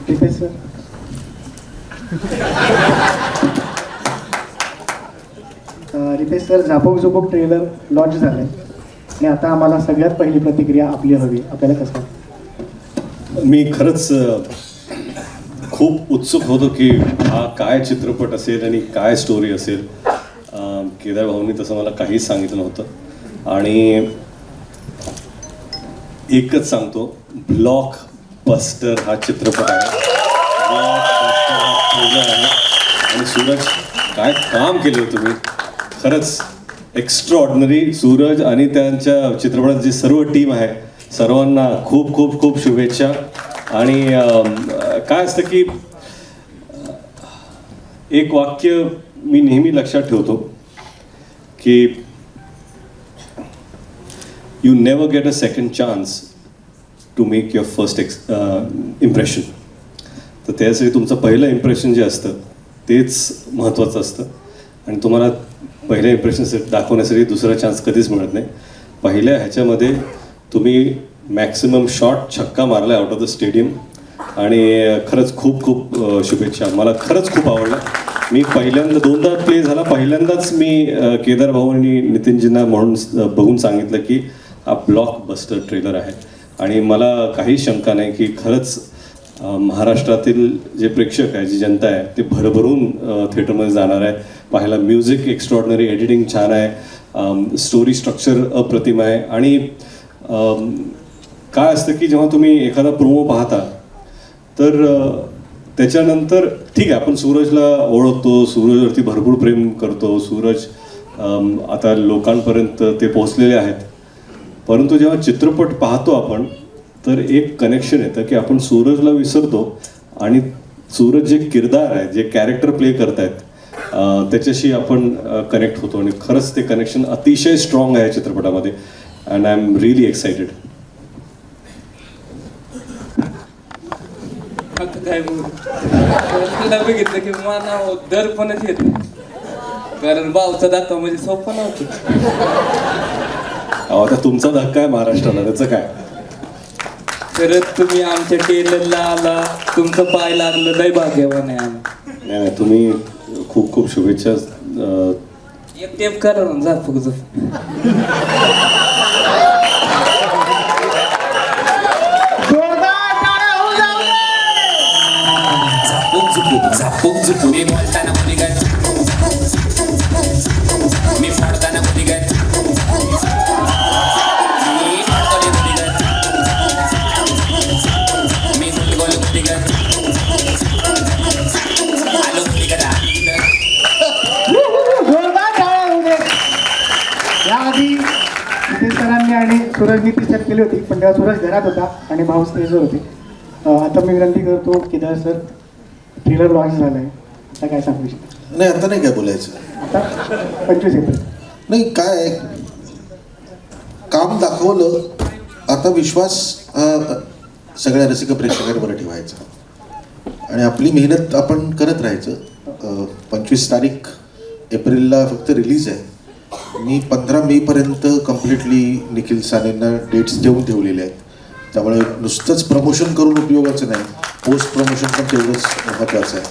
Ritesh sir, Ritesh sir, Zapuk Zupuk trailer launch झालंय आणि आता आम्हाला सगळ्यात पहिली प्रतिक्रिया आपली हवी. आपल्याला कसं वाटतं? मी खरंच खूप उत्सुक होतो की हा काय चित्रपट असेल आणि काय स्टोरी असेल. केदार भाऊंनी तसं मला काहीच सांगितलं नव्हतं आणि एकच सांगतो, ब्लॉक बस्टर हा चित्रपट आहे. ब्लॉक बस्टर हा ट्रेलर आहे आणि सूरज काय काम केलं तुम्ही, खरंच एक्स्ट्रा ऑर्डिनरी. सूरज आणि त्यांच्या चित्रपटात जी सर्व टीम आहे सर्वांना खूप खूप खूप शुभेच्छा. आणि काय असतं की एक वाक्य मी नेहमी लक्षात ठेवतो की you never get a second chance to make your first impression. तर त्यासाठी तुमचं पहिलं इम्प्रेशन जे असतं तेच महत्त्वाचं असतं आणि तुम्हाला पहिल्या इम्प्रेशन दाखवण्यासाठी दुसरा चान्स कधीच मिळत नाही. पहिल्या ह्याच्यामध्ये तुम्ही मॅक्सिमम शॉट छक्का मारला आउट ऑफ द स्टेडियम आणि खरंच खूप खूप शुभेच्छा. मला खरंच खूप आवडलं. मी पहिल्यांदा दोनदा प्ले झाला, पहिल्यांदाच मी केदार भाऊ आणि नितीनजींना म्हणून बघून सांगितलं की हा ब्लॉक बस्टर ट्रेलर आहे. आणि मला काही शंका नाही की खरंच महाराष्ट्रातील जे प्रेक्षक आहे, जी जनता आहे, ते भरभरून थिएटरमध्ये जाणार आहे पाहायला. म्युझिक एक्स्ट्रॉर्डनरी, एडिटिंग छान आहे, स्टोरी स्ट्रक्चर अप्रतिम आहे. आणि काय असतं की जेव्हा तुम्ही एखादा प्रोमो पाहता तर त्याच्यानंतर ठीक आहे आपण सूरजला ओळखतो, सूरजवरती भरपूर प्रेम करतो, सूरज आता लोकांपर्यंत ते पोहोचलेले आहेत. परंतु जेव्हा चित्रपट पाहतो आपण तर एक कनेक्शन येतं की आपण सूरजला विसरतो आणि सूरज जे किरदार आहे, जे कॅरेक्टर प्ले करतायत त्याच्याशी आपण कनेक्ट होतो. आणि खरंच ते कनेक्शन अतिशय स्ट्रॉंग आहे चित्रपटामध्ये. And I am really excited. आता काय बोलू, बघितलं की मला दर्पणच येत नाही, कारण भाऊचा दाखवा म्हणजे सोपं नव्हतं. आता तुमचा धक्का आहे महाराष्ट्राला, त्याचं काय. खरंच तुम्ही आमच्या टेलरला आला, तुमचं पाय लागलं, लय भाग्यवान आहे आम्ही. नाही तुम्ही खूप खूप शुभेच्छा. एक टेप करा ना झापूक झोपूक. झापूक झुपूक मी बोलताना मुली सूरजनी ती सेट केली होती, पण तेव्हा सूरज घरात होता आणि भाऊ स्टेजवर होते. आता मी विनंती करतो केदार सर, ट्रेलर लॉन्च झाला आहे, आता काय सांगू शकता? नाही, आता नाही काय बोलायचं. आता 25 एप्रिल. नाही, काय काम दाखवलं, आता विश्वास सगळ्या रसिक प्रेक्षकांवर ठेवायचा आणि आपली मेहनत आपण करत राहायचं. 25 तारीख एप्रिलला फक्त रिलीज आहे. मी 15 मेपर्यंत कम्प्लिटली निखिल सानेंना डेट्स देऊन ठेवलेले आहेत. त्यामुळे नुसतंच प्रमोशन करून उपयोगाचं नाही, पोस्ट प्रमोशन पण तेवढंच महत्त्वाचं आहे.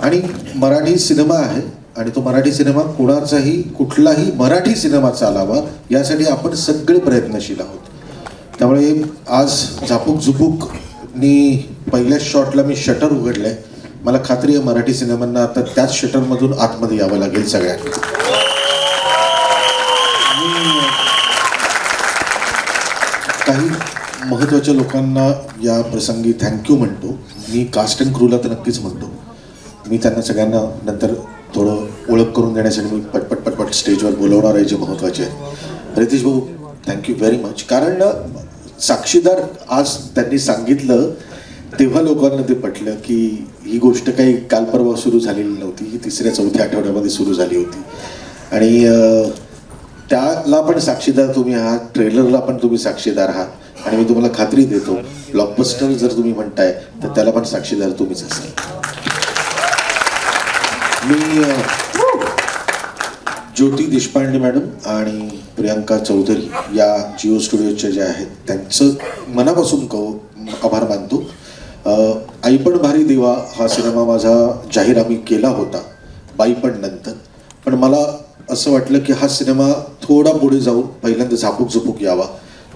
आणि मराठी सिनेमा आहे आणि तो मराठी सिनेमा कुणाचाही कुठलाही मराठी सिनेमा चालावा यासाठी आपण सगळे प्रयत्नशील आहोत. त्यामुळे आज झापूक झुपूकनी पहिल्याच शॉटला मी शटर उघडलं आहे. मला खात्री आहे मराठी सिनेमांना आता त्याच शटरमधून आतमध्ये यावं लागेल सगळ्यांना. काही महत्त्वाच्या लोकांना या प्रसंगी थँक्यू म्हणतो. मी कास्ट अँड क्रूला तर नक्कीच म्हणतो. मी त्यांना सगळ्यांना नंतर थोडं ओळख करून देण्यासाठी मी पटपट स्टेजवर बोलवणार आहे जे महत्त्वाचे आहे. रितेश भाऊ, थँक्यू व्हेरी मच. कारण साक्षीदार आज त्यांनी सांगितलं तेव्हा लोकांना ते पटलं की ही गोष्ट काही काल परवा सुरू झालेली नव्हती, ही 3-4 आठवड्यामध्ये सुरू झाली होती. आणि त्याला पण साक्षीदार तुम्ही आहात, ट्रेलरला पण तुम्ही साक्षीदार आहात आणि मी तुम्हाला खात्री देतो ब्लॉकबस्टर जर तुम्ही म्हणताय तर त्याला पण साक्षीदार तुम्हीच असाल. मी ज्योती देशपांडे मॅडम आणि प्रियांका चौधरी या जिओ स्टुडिओच्या ज्या आहेत त्यांचं मनापासून आभार मानतो. आई पण भारी देवा हा सिनेमा माझा जाहीर आम्ही केला होता बाई पण नंतर, पण मला असं वाटलं की हा सिनेमा थोडा पुढे जाऊन पहिल्यांदा झापूक झुपूक यावा.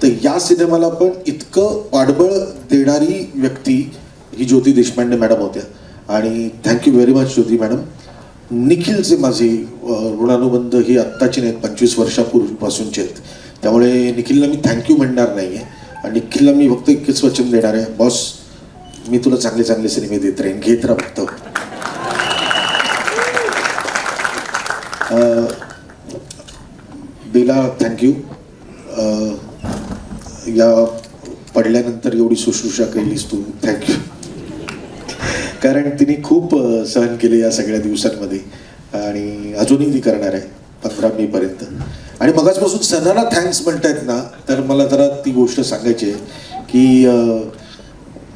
तर या सिनेमाला पण इतकं पाठबळ देणारी व्यक्ती ही ज्योती देशपांडे मॅडम होत्या आणि थँक्यू व्हेरी मच ज्योती मॅडम. निखिलचे माझे ऋणानुबंध ही आत्ताची नाहीत, 25 वर्षापूर्वीपासूनचे आहेत. त्यामुळे निखिलला मी थँक्यू म्हणणार नाही आहे आणि निखिलला मी फक्त इतकेच वचन देणार आहे, बॉस मी तुला चांगले चांगले सिनेमे देत राहीन, घेत राहा फक्त. बेला थँक्यू. या पडल्यानंतर एवढी शुश्रूषा केलीस तू, थँक्यू. कारण तिने खूप सहन केले या सगळ्या दिवसांमध्ये आणि अजूनही ती करणार आहे 15 मेपर्यंत. आणि मगाचपासून सणाला थँक्स म्हणतायत ना, तर मला जरा ती गोष्ट सांगायची आहे की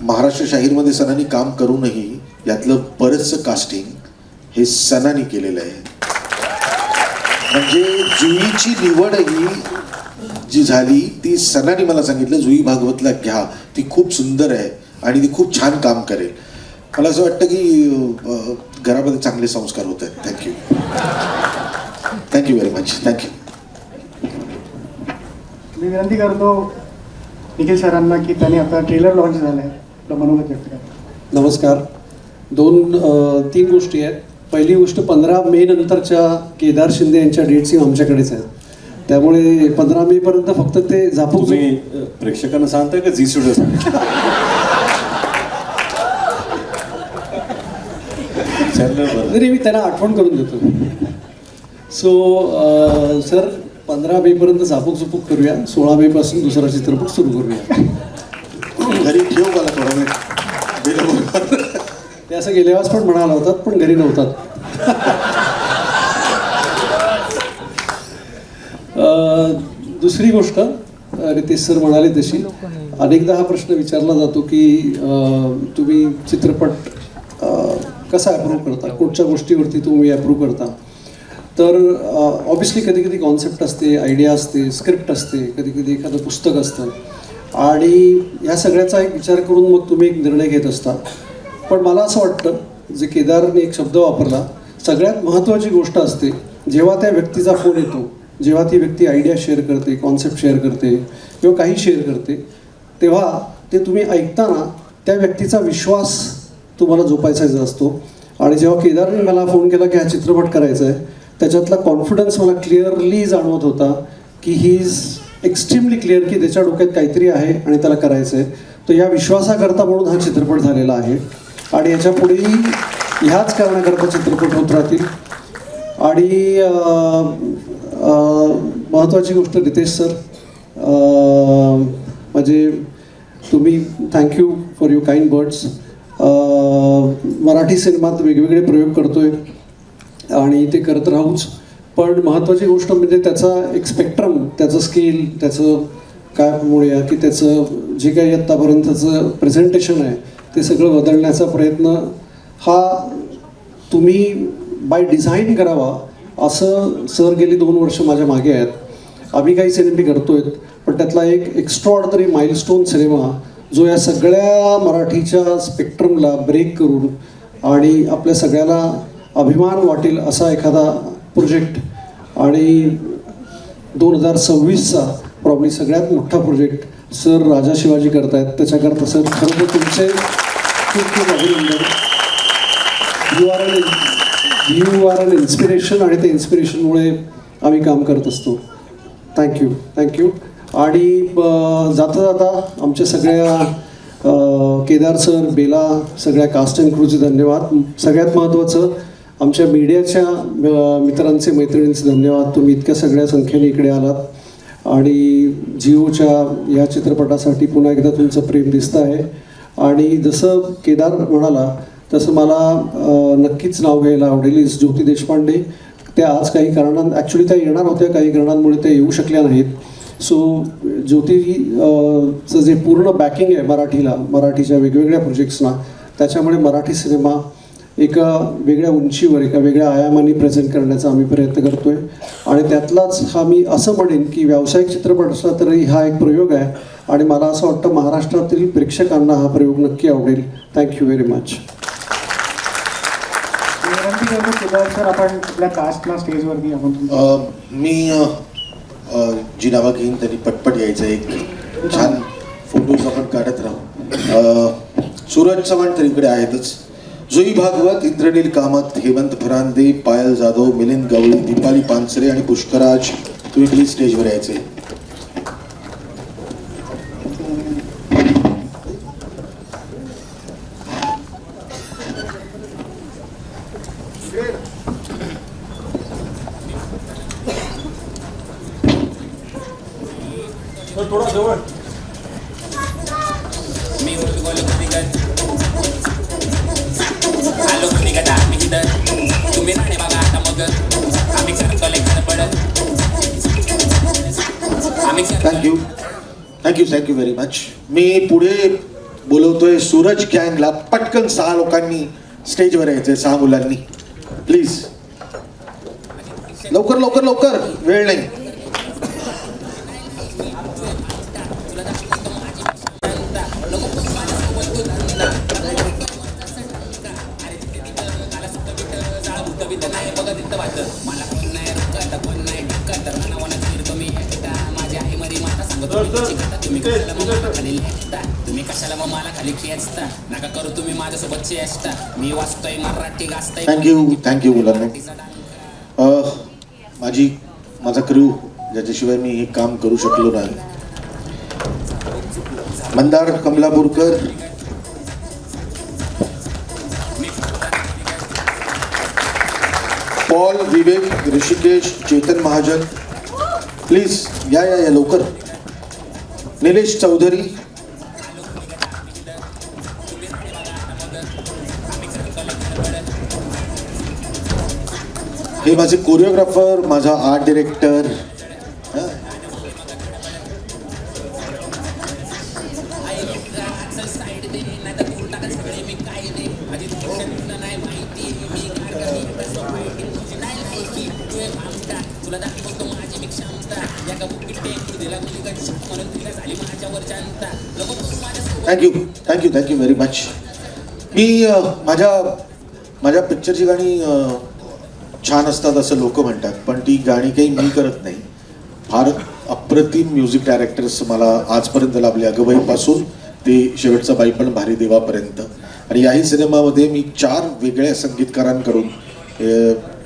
महाराष्ट्र शाहीरमध्ये सणांनी काम करूनही यातलं बरंचसं कास्टिंग हे सणांनी केलेलं आहे. म्हणजे जुईची निवडही जी झाली ती सणांनी मला सांगितलं, जुई भागवतला घ्या, ती खूप सुंदर आहे आणि ती खूप छान काम करेल. मला असं वाटतं की घरामध्ये चांगले संस्कार होत आहेत. Thank you, thank you very much, thank you. मी विनंती करतो निखिल सरांना की त्यांनी आता ट्रेलर लॉन्च झालं आहे, आपलं मनोगत व्यक्त करा. नमस्कार. 2-3 गोष्टी आहेत. पहिली गोष्ट 15 मे नंतरच्या केदार शिंदे यांच्या डेट्स आमच्याकडेच आहेत. त्यामुळे 15 मेपर्यंत फक्त ते झापूक. तुम्ही प्रेक्षकांना सांगताय का झी स्टुडिओ सांगताय? नाही, मी त्यांना आठवण करून देतो. सो सर 15 मेपर्यंत झापूक झुपूक करूया, 16 मेपासून दुसरा चित्रपट सुरू करूया. घरी ठेव मला थोडा वेळ. ते असं गेल्या वेळेस पण म्हणाला होतात पण घरी नव्हतात. दुसरी गोष्ट रितेश सर म्हणाले तशी अनेकदा हा प्रश्न विचारला जातो की तुम्ही चित्रपट कसा अप्रूव्ह करता, कुठच्या गोष्टीवरती तुम्ही अप्रूव्ह करता. तर ऑब्व्हियसली कधी कधी कॉन्सेप्ट असते, आयडिया असते, स्क्रिप्ट असते, कधी कधी एखादं पुस्तक असतं आणि ह्या सगळ्याचा एक विचार करून मग तुम्ही एक निर्णय घेत असता. पण मला असं वाटतं, जे केदारने एक शब्द वापरला, सगळ्यात महत्त्वाची गोष्ट असते जेव्हा त्या व्यक्तीचा फोन येतो, जेव्हा ती व्यक्ती आयडिया शेअर करते, कॉन्सेप्ट शेअर करते किंवा काही शेअर करते, तेव्हा ते तुम्ही ऐकताना त्या व्यक्तीचा विश्वास तुम्हाला जोपायचा असतो. आणि जेव्हा केदारने मला फोन केला की हा चित्रपट करायचा आहे, त्याच्यातला कॉन्फिडन्स मला क्लिअरली जाणवत होता की ही इज एक्स्ट्रीमली क्लिअर की त्याच्या डोक्यात काहीतरी आहे आणि त्याला करायचं आहे. तर या विश्वासाकरता म्हणून हा चित्रपट झालेला आहे आणि याच्या पुढेही ह्याच कारणाकरता चित्रपट होत राहतील. आणि महत्त्वाची गोष्ट रितेश सर, म्हणजे तुम्ही thank you for your kind words. Marathi सिनेमात वेगवेगळे प्रयोग करतोय आणि ते करत राहूच. पण महत्त्वाची गोष्ट म्हणजे त्याचा एक स्पेक्ट्रम, त्याचं स्केल, त्याचं काय म्हणूया की त्याचं जे काही आत्तापर्यंतचं प्रेझेंटेशन आहे ते सगळं बदलण्याचा प्रयत्न हा तुम्ही बाय डिझाईन करावा असं सर गेली 2 वर्ष माझ्या मागे आहेत. आम्ही काही सिनेमे करतोय पण त्यातला एक एक्स्ट्राऑर्डनरी माइलस्टोन सिनेमा जो या सगळ्या मराठीच्या स्पेक्ट्रमला ब्रेक करून आणि आपल्या सगळ्याला अभिमान वाटेल असा एखादा प्रोजेक्ट आणि 2026चा प्रॉब्ली सगळ्यात मोठा प्रोजेक्ट सर राजा शिवाजी करतायत. त्याच्याकरता सर खरोखर तुमचे खूप खूप अभिनंदन. यू आर अन इन्स्पिरेशन आणि त्या इन्स्पिरेशनमुळे आम्ही काम करत असतो. थँक्यू. आणि जाता जाता आमच्या सगळ्या केदार सर, बेला, सगळ्या कास्ट अँड क्रूचे धन्यवाद. सगळ्यात महत्त्वाचं आमच्या मीडियाच्या मित्रांचे, मैत्रिणींचे धन्यवाद. तुम्ही इतक्या सगळ्या संख्येने इकडे आलात आणि जिओच्या या चित्रपटासाठी पुन्हा एकदा तुमचं प्रेम दिसतं आहे. आणि जसं केदार म्हणाला तसं मला नक्कीच नाव घ्यायला आवडेल ज्योती देशपांडे. त्या आज काही ॲक्च्युली त्या येणार होत्या, काही कारणांमुळे त्या येऊ शकल्या नाहीत. सो ज्योतीचं जे पूर्ण बॅकिंग आहे मराठीच्या वेगवेगळ्या प्रोजेक्ट्सना, त्याच्यामुळे मराठी सिनेमा एका वेगळ्या उंचीवर, एका वेगळ्या आयामाने प्रेझेंट करण्याचा आम्ही प्रयत्न करतो आहे. आणि त्यातलाच हा मी असं म्हणेन की व्यावसायिक चित्रपट असला तरी हा एक प्रयोग आहे आणि मला असं वाटतं महाराष्ट्रातील प्रेक्षकांना हा प्रयोग नक्की आवडेल. Thank you very much. सर, आपण आपल्या कास्टला स्टेजवरती आपण मी जी नावं घेईन त्यांनी पटपट यायचं. एक छान फोटोज आपण काढत राहू. सूरज चव्हाण तर इकडे आहेतच. जुई भागवत, इंद्रनील कामत, हेमंत फरांदे, पायल जाधव, मिलिंद गवळी, दीपाली पानसरे आणि पुष्कराज, तुम्ही प्लीज स्टेजवर यायचे. थोडा जवळ. Thank you very much. मी पुढे बोलवतोय सूरज गँगला. पटकन 6 लोकांनी स्टेजवर यायचे, 6 मुलांनी प्लीज. लवकर लवकर लवकर, वेळ नाही. तुम्ही कशाला मग मला खाली खेचता नका करू तुम्ही माझ्यासोबत चेष्टा. मी वाचतोय मराठी गाजतोय. थँक्यू मुलांना. माझा क्रू ज्याच्याशिवाय मी हे काम करू शकलो नाही. मंदार कमलापूरकर, पॉल, विवेक, ऋषिकेश, चेतन महाजन, प्लीज या लवकर. निलेश चौधरी, हे माझे कोरिओग्राफर, माझा art director. Thank you very much. मी माझ्या पिक्चरची गाणी छान असतात असं लोक म्हणतात, पण ती गाणी काही मी करत नाही. फार अप्रतिम म्युझिक डायरेक्टर्स मला आजपर्यंत लाभले, अगबाईपासून ते शेवटचा बाई पण भारी देवापर्यंत. आणि याही सिनेमामध्ये मी 4 वेगळ्या संगीतकारांकडून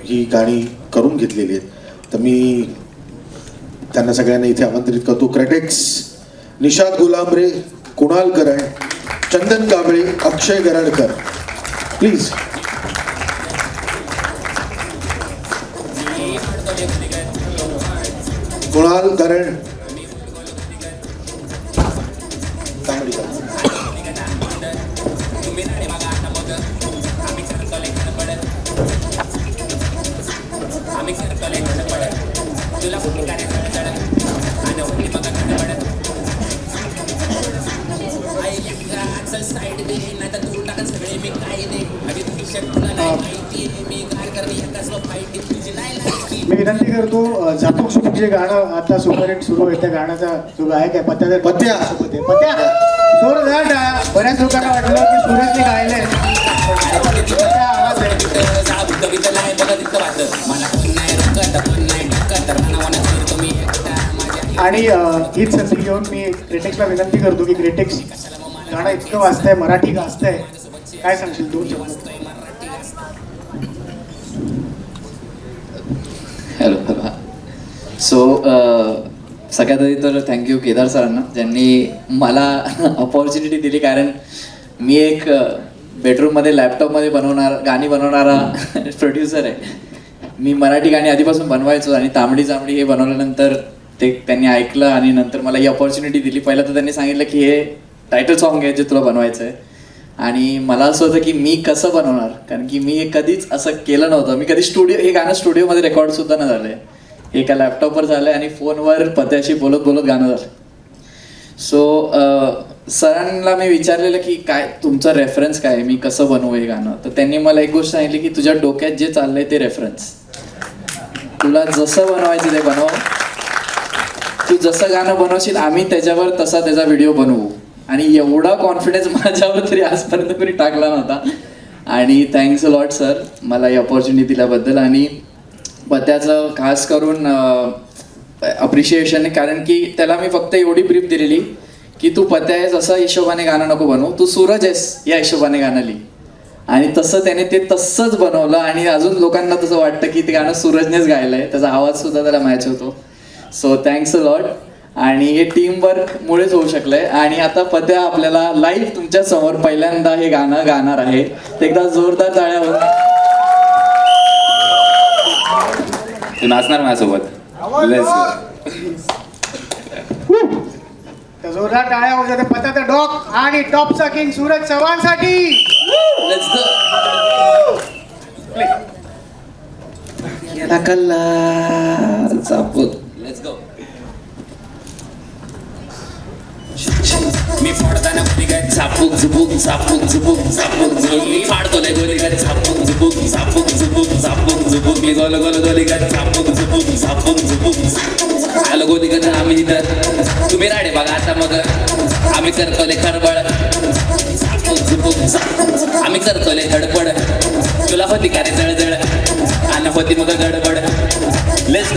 ही गाणी करून घेतलेली आहेत. तर मी त्यांना सगळ्यांना इथे आमंत्रित करतो. क्रेटेक्स, निशाद गुलामरे, कुणाल करण, चंदन कांबळे, अक्षय गराडकर, प्लीज. कुणाल करण, आम्ही करतोले धडपड तुला कुठे काय धडधड आणि होती मग धडपड चल साईड दे नाही तर तू टाकन सगळे मी काय दे अभी तुझी तुला नाही माहिती मी काय करणे एकाच फाईट तुझी नाही लायकी. मी विनंती करतो झापूक झुपूक जे गाणं आता सुपरहिट सुरू आहे त्या गाण्याचा जो गायक आहे पत्या जोरदार टाळ्या. बऱ्याच लोकांना वाटलं की सुरेशने गायलंय पत्या आवाज आहे. आणि हीच संधी घेऊन मी क्रिटिक्सला विनंती करतो की क्रिटिक्स गाणं इतकं वाजतंय मराठी गाजतंय काय सांगशील तू? हॅलो सो सगळ्यात आधी तर थँक्यू केदार सरांना ज्यांनी मला अपॉर्च्युनिटी दिली, कारण मी एक बेडरूममध्ये लॅपटॉपमध्ये गाणी बनवणारा प्रोड्युसर आहे. मी मराठी गाणी आधीपासून बनवायचो आणि तांबडी जांभडी हे बनवल्यानंतर ते त्यांनी ऐकलं आणि नंतर मला ही अपॉर्च्युनिटी दिली. पहिलं तर त्यांनी सांगितलं की हे टायटल सॉन्ग आहे जे तुला बनवायचं आहे, आणि मला असं होतं की मी कसं बनवणार, कारण की मी कधीच असं केलं नव्हतं. मी कधी हे गाणं स्टुडिओमध्ये रेकॉर्डसुद्धा नाही झालं आहे, एका लॅपटॉपवर झालं आहे आणि फोनवर पत्याशी बोलत बोलत गाणं झालं. सो सरांना मी विचारलेलं की काय तुमचा रेफरन्स काय आहे, मी कसं बनवू हे गाणं. तर त्यांनी मला एक गोष्ट सांगितली की तुझ्या डोक्यात जे चाललंय ते रेफरन्स, तुला जसं बनवायचं ते बनव, तू जसं गाणं बनवशील आम्ही त्याच्यावर त्याचा व्हिडिओ बनवू. आणि एवढा कॉन्फिडन्स माझ्यावर तरी आजपर्यंत कोणी टाकला नव्हता. आणि थँक्स अ लॉट सर मला ही अपॉर्च्युनिटी दिल्याबद्दल. आणि पत्याचं खास करून अप्रिशिएशन, कारण की त्याला मी फक्त एवढी ब्रीफ दिलेली की तू पत्या आहेस असं हिशोबाने गाणं नको बनवू, तू सूरज आहेस या हिशोबाने गाणं लिही. आणि तसं त्याने ते तसंच बनवलं आणि अजून लोकांना तसं वाटतं की ते गाणं सूरजनेच गायलं आहे, त्याचा आवाजसुद्धा त्याला मॅच होतो. So thanks a lot. आणि हे टीमवर्कमुळेच होऊ शकलंय. आणि आता पत्या आपल्याला लाईव्ह तुमच्या समोर पहिल्यांदा हे गाणं गाणार आहे. ते एकदा जोरदार टाळ्या होत. तू नाचणार माझ्यासोबत? जोरदार टाळ्या होत्या पत्याचा डॉग आणि टॉपचा किंग सूरज चव्हाणसाठी. Let's go. मी फोडताना गोलीगत झापूक झुपूक झापूक झुपूक झापूक झुपूक मी फाडतोले गोलीगत झापूक झुपूक झापूक झुपूक झापूक झुपूक मी गोल गोल गोलीगत झापूक झुपूक झापूक झुपूक आलो गोलीगत आम्ही इथं तुम्ही राडे बघा आता मग आम्ही करतोले खडबड झापूक झुपूक आम्ही करतोले धडपड तुला होती का रे जळजळ आणि होती मग गडबड. लेट्स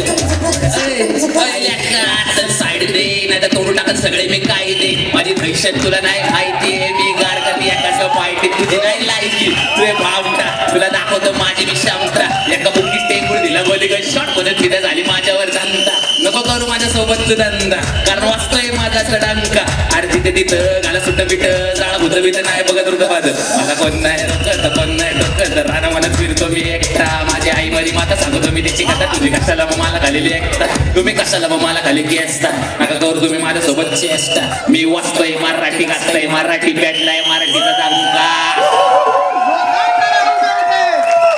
साईड दे नाही तर तोडून टाकत सगळे मी काय दे माझी दहशत तुला नाही माहिती मी गार करते एकाच पायटी तुझी नाही लायकी तुझे भावटा तुला दाखवतो माझी मी शांत्रा एका बुकीत टेंगूळ दिला बोली शॉट मध्ये फिदा झाली माझ्यावर चांदा नको करू माझ्यासोबत तू धंदा कारण वाचतोय माझा चढांका अरे तिथे तिथं गाला सुट्ट बिट जाळा भूत बित नाही बघत रुद्ध माझं मला कोण नाही रोकत कोण नाही डोकत राणा मला फिरतो मी एकटा माझी आई माझी माता सांगतो मी तिची कथा तुझी कशाला मग मला खाली एकटा तुम्ही कशाला मग मला खाली गेसता नका करू तुम्ही माझ्यासोबत चेष्टा मी वाचतोय मराठी गाजतोय मराठी पेटलाय मराठीचा दांगा.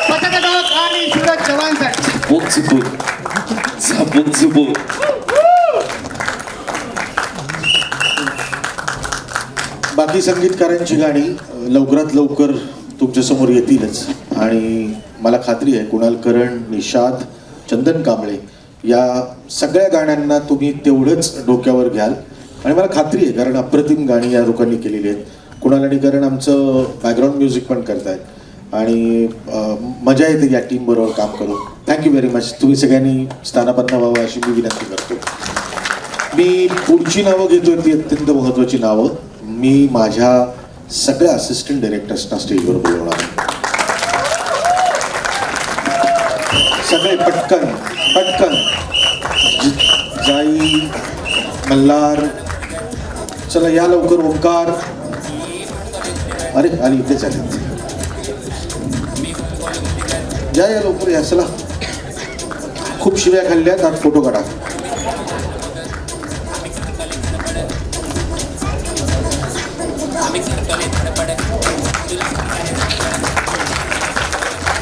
पत्याचा डॉग आणि सूरज चव्हाणसाठी. झापूक झुपूक झापूक झुपूक. बाकी संगीतकारांची गाणी लवकरात लवकर तुमच्यासमोर येतीलच. आणि मला खात्री आहे कुणाल करण, निषाद, चंदन कांबळे या सगळ्या गाण्यांना तुम्ही तेवढंच डोक्यावर घ्याल. आणि मला खात्री आहे कारण अप्रतिम गाणी या लोकांनी केलेली आहेत. कुणाल आणि करण आमचं बॅकग्राऊंड म्युझिक पण करतायत आणि मजा येते या टीमबरोबर काम करून. Thank you very much. तुम्ही सगळ्यांनी स्थानापन्न व्हावं अशी मी विनंती करतो. मी पुढची नावं घेतोय ती अत्यंत महत्त्वाची नावं. मी माझ्या सगळ्या असिस्टंट डायरेक्टर्सना स्टेजवर बोलवणार आहे. सगळे पटकन पटकन जाई मल्हार चला या लवकर. ओंकार अरे अरे इथेच आले या लवकर या. चला खूप शिव्या खाल्ल्यात आज फोटो काढा.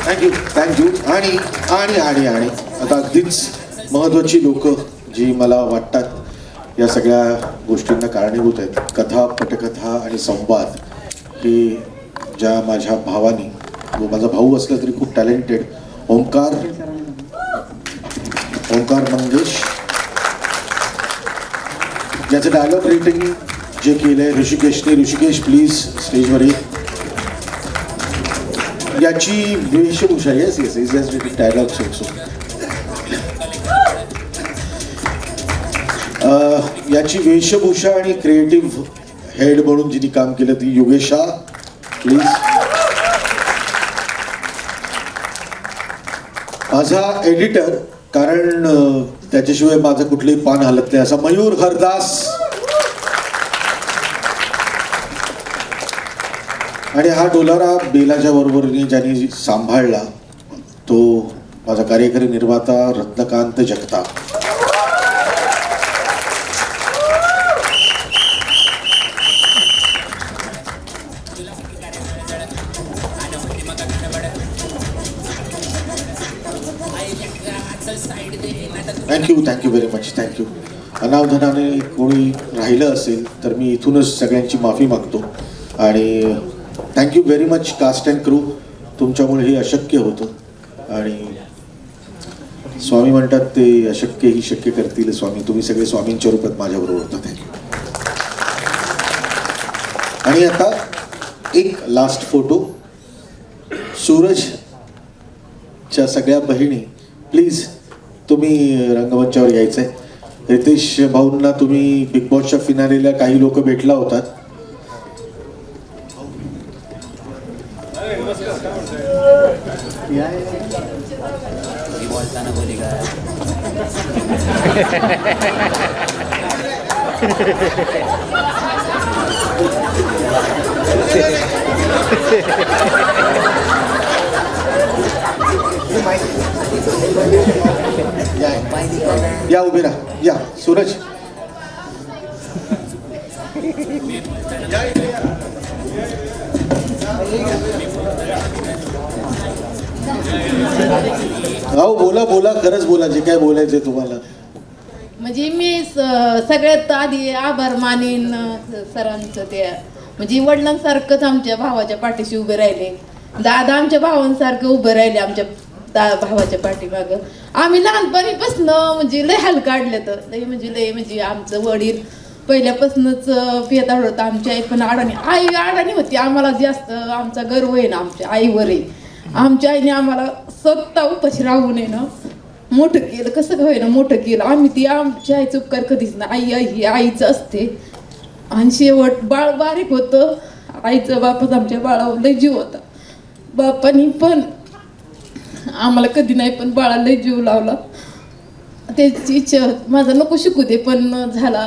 थँक्यू. आणि आणि आणि आणि आता अगदीच महत्त्वाची लोक जी मला वाटतात या सगळ्या गोष्टींना कारणीभूत आहेत. कथा, पटकथा आणि संवाद हे ज्या माझ्या भावानी, व माझा भाऊ असला तरी खूप टॅलेंटेड, ओंकार मंगेश, याचं डायलॉग रेटिंग जे केलंय ऋषिकेशने. ऋषिकेश प्लीज स्टेजवर ये. याची वेशभूषा, yes yes is just rating dialogues also. याची वेशभूषा आणि क्रिएटिव्ह हेड म्हणून जिने काम केलं ती योगेशा प्लीज. माझा एडिटर, कारण त्याच्याशिवाय माझं कुठलंही पान हलत नाही, असा मयूर हरदास. आणि हा डोलारा बेलाच्या बरोबरीने ज्यांनी सांभाळला तो माझा कार्यकारी निर्माता Ratnakant Jagtap. Thank you very much. Thank you. अनावधानाने कोणी राहिलं असेल तर मी इथूनच सगळ्यांची माफी मागतो. आणि thank you very much cast and crew. तुमच्यामुळे हे अशक्य होतं. आणि स्वामी म्हणतात ते अशक्य ही शक्य करतील स्वामी. तुम्ही सगळे स्वामींच्या रूपात माझ्याबरोबर होता. थँक्यू. आणि आता एक लास्ट फोटो. सूरजच्या सगळ्या बहिणी प्लीज तुम्ही रंगमंचावर यायचंय. रितेश भाऊंना तुम्ही बिग बॉसच्या फिनालेला काही लोक भेटला होतात. या उभे राहा. या सूरज. अहो बोला बोला, खरंच बोला जे काय बोलायचंय तुम्हाला. म्हणजे मी सगळ्यात आधी आभार मानेन सरांचं. ते म्हणजे वडिलांसारखंच आमच्या भावाच्या पाठीशी उभे राहिले. दादा आमच्या भावांसारखं उभे राहिले आमच्या भावाच्या पाठीमागं. आम्ही लहानपणीपासून म्हणजे लय हाल काढले तर लय म्हणजे आमचं वडील पहिल्यापासूनच पियता होतं. आमची आई पण आई अडाणी होती. आम्हाला जास्त आमचा गर्व आहे ना आमच्या आईवरही. आमच्या आईने आम्हाला स्वतः उपाशी राहू नये ना मोठं केलं. कसं होईना मोठं केलं आम्ही. ती आमच्या आईचं उपकार कधीच ना. आई ही आईचं असते. आणि शेवट बाळ बारीक होतं. आईचं बापात आमच्या बाळावर लय जीव होता. बापानी पण आम्हाला कधी नाही पण बाळाला लय जीव लावला. त्याची इच्छा माझं नको शिकू दे पण झाला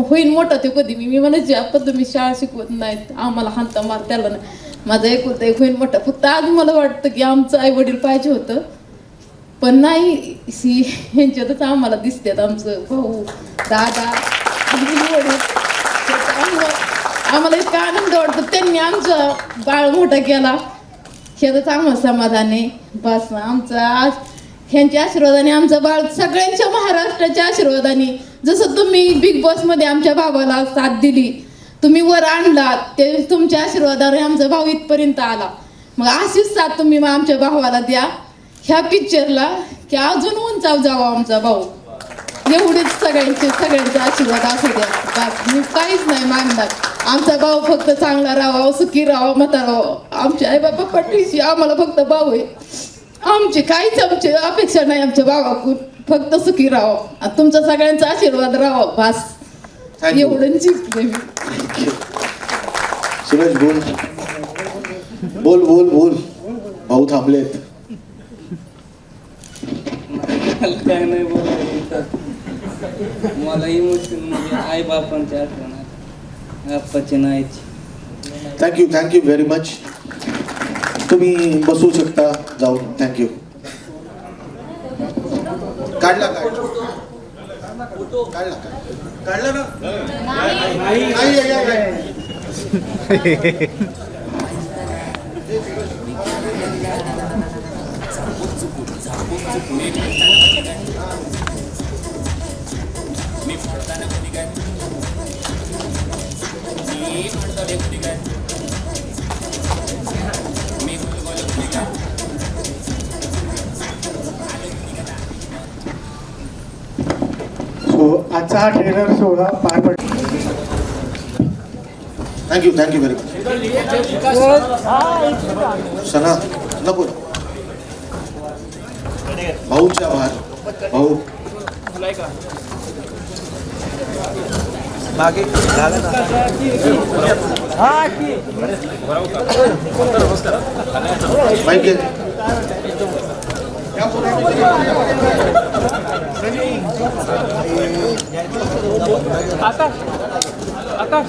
होईन मोठा ते कधी. मी म्हणायची आपण तुम्ही शाळा शिकवत नाहीत आम्हाला हाणता मार त्याला नाही. माझं एक होतं एक होईन मोठा. फक्त आज मला वाटतं की आमचं आई वडील पाहिजे होतं पण नाही. ह्यांच्यातच आम्हाला दिसतात आमचं भाऊ दादा वडील. आम्हाला इतका आनंद वाटतो त्यांनी आमचा बाळ मोठा केला. ह्यातच आम्हाला समाधान आहे बस. आमचं आज ह्यांच्या आशीर्वादाने आमचं बाळ सगळ्यांच्या महाराष्ट्राच्या आशीर्वादाने जसं तुम्ही बिग बॉसमध्ये आमच्या भावाला साथ दिली तुम्ही वर आणलात ते तुमच्या आशीर्वादाने आमचा भाऊ इथपर्यंत आला. मग अशीच साथ तुम्ही मग आमच्या भावाला द्या ह्या पिक्चरला की अजून उंचाव जावा आमचा भाऊ. एवढेच सगळ्यांचा आशीर्वाद असू द्या बस. मी काहीच नाही मागणार. आमचा भाऊ फक्त चांगला राहावा सुखी राहावा म्हातारा राहावा. आमच्या आई बाबा पाठीशी आम्हाला फक्त भाऊ आहे. आमची आमची अपेक्षा नाही आमच्या भावाकडून. फक्त सुखी राहावं आणि तुमचा सगळ्यांचा आशीर्वाद राहावा बस. एवढं जिंकले मी. सूरज बोल बोल बोल बोल. भाऊ थांबलेत. काय नाही बोलायचं. मला इमोशन म्हणजे आई बापांच्या आठवण आप्पाची नाहीची. Thank you very much. तुम्ही बसू शकता जाऊन. थँक्यू. काढला ना आजचा हा ट्रेलर सोहळा पार पडला. Thank you very much. सना नको ना. भाऊच्या आभार. भाऊ माहिती आहे. आकाश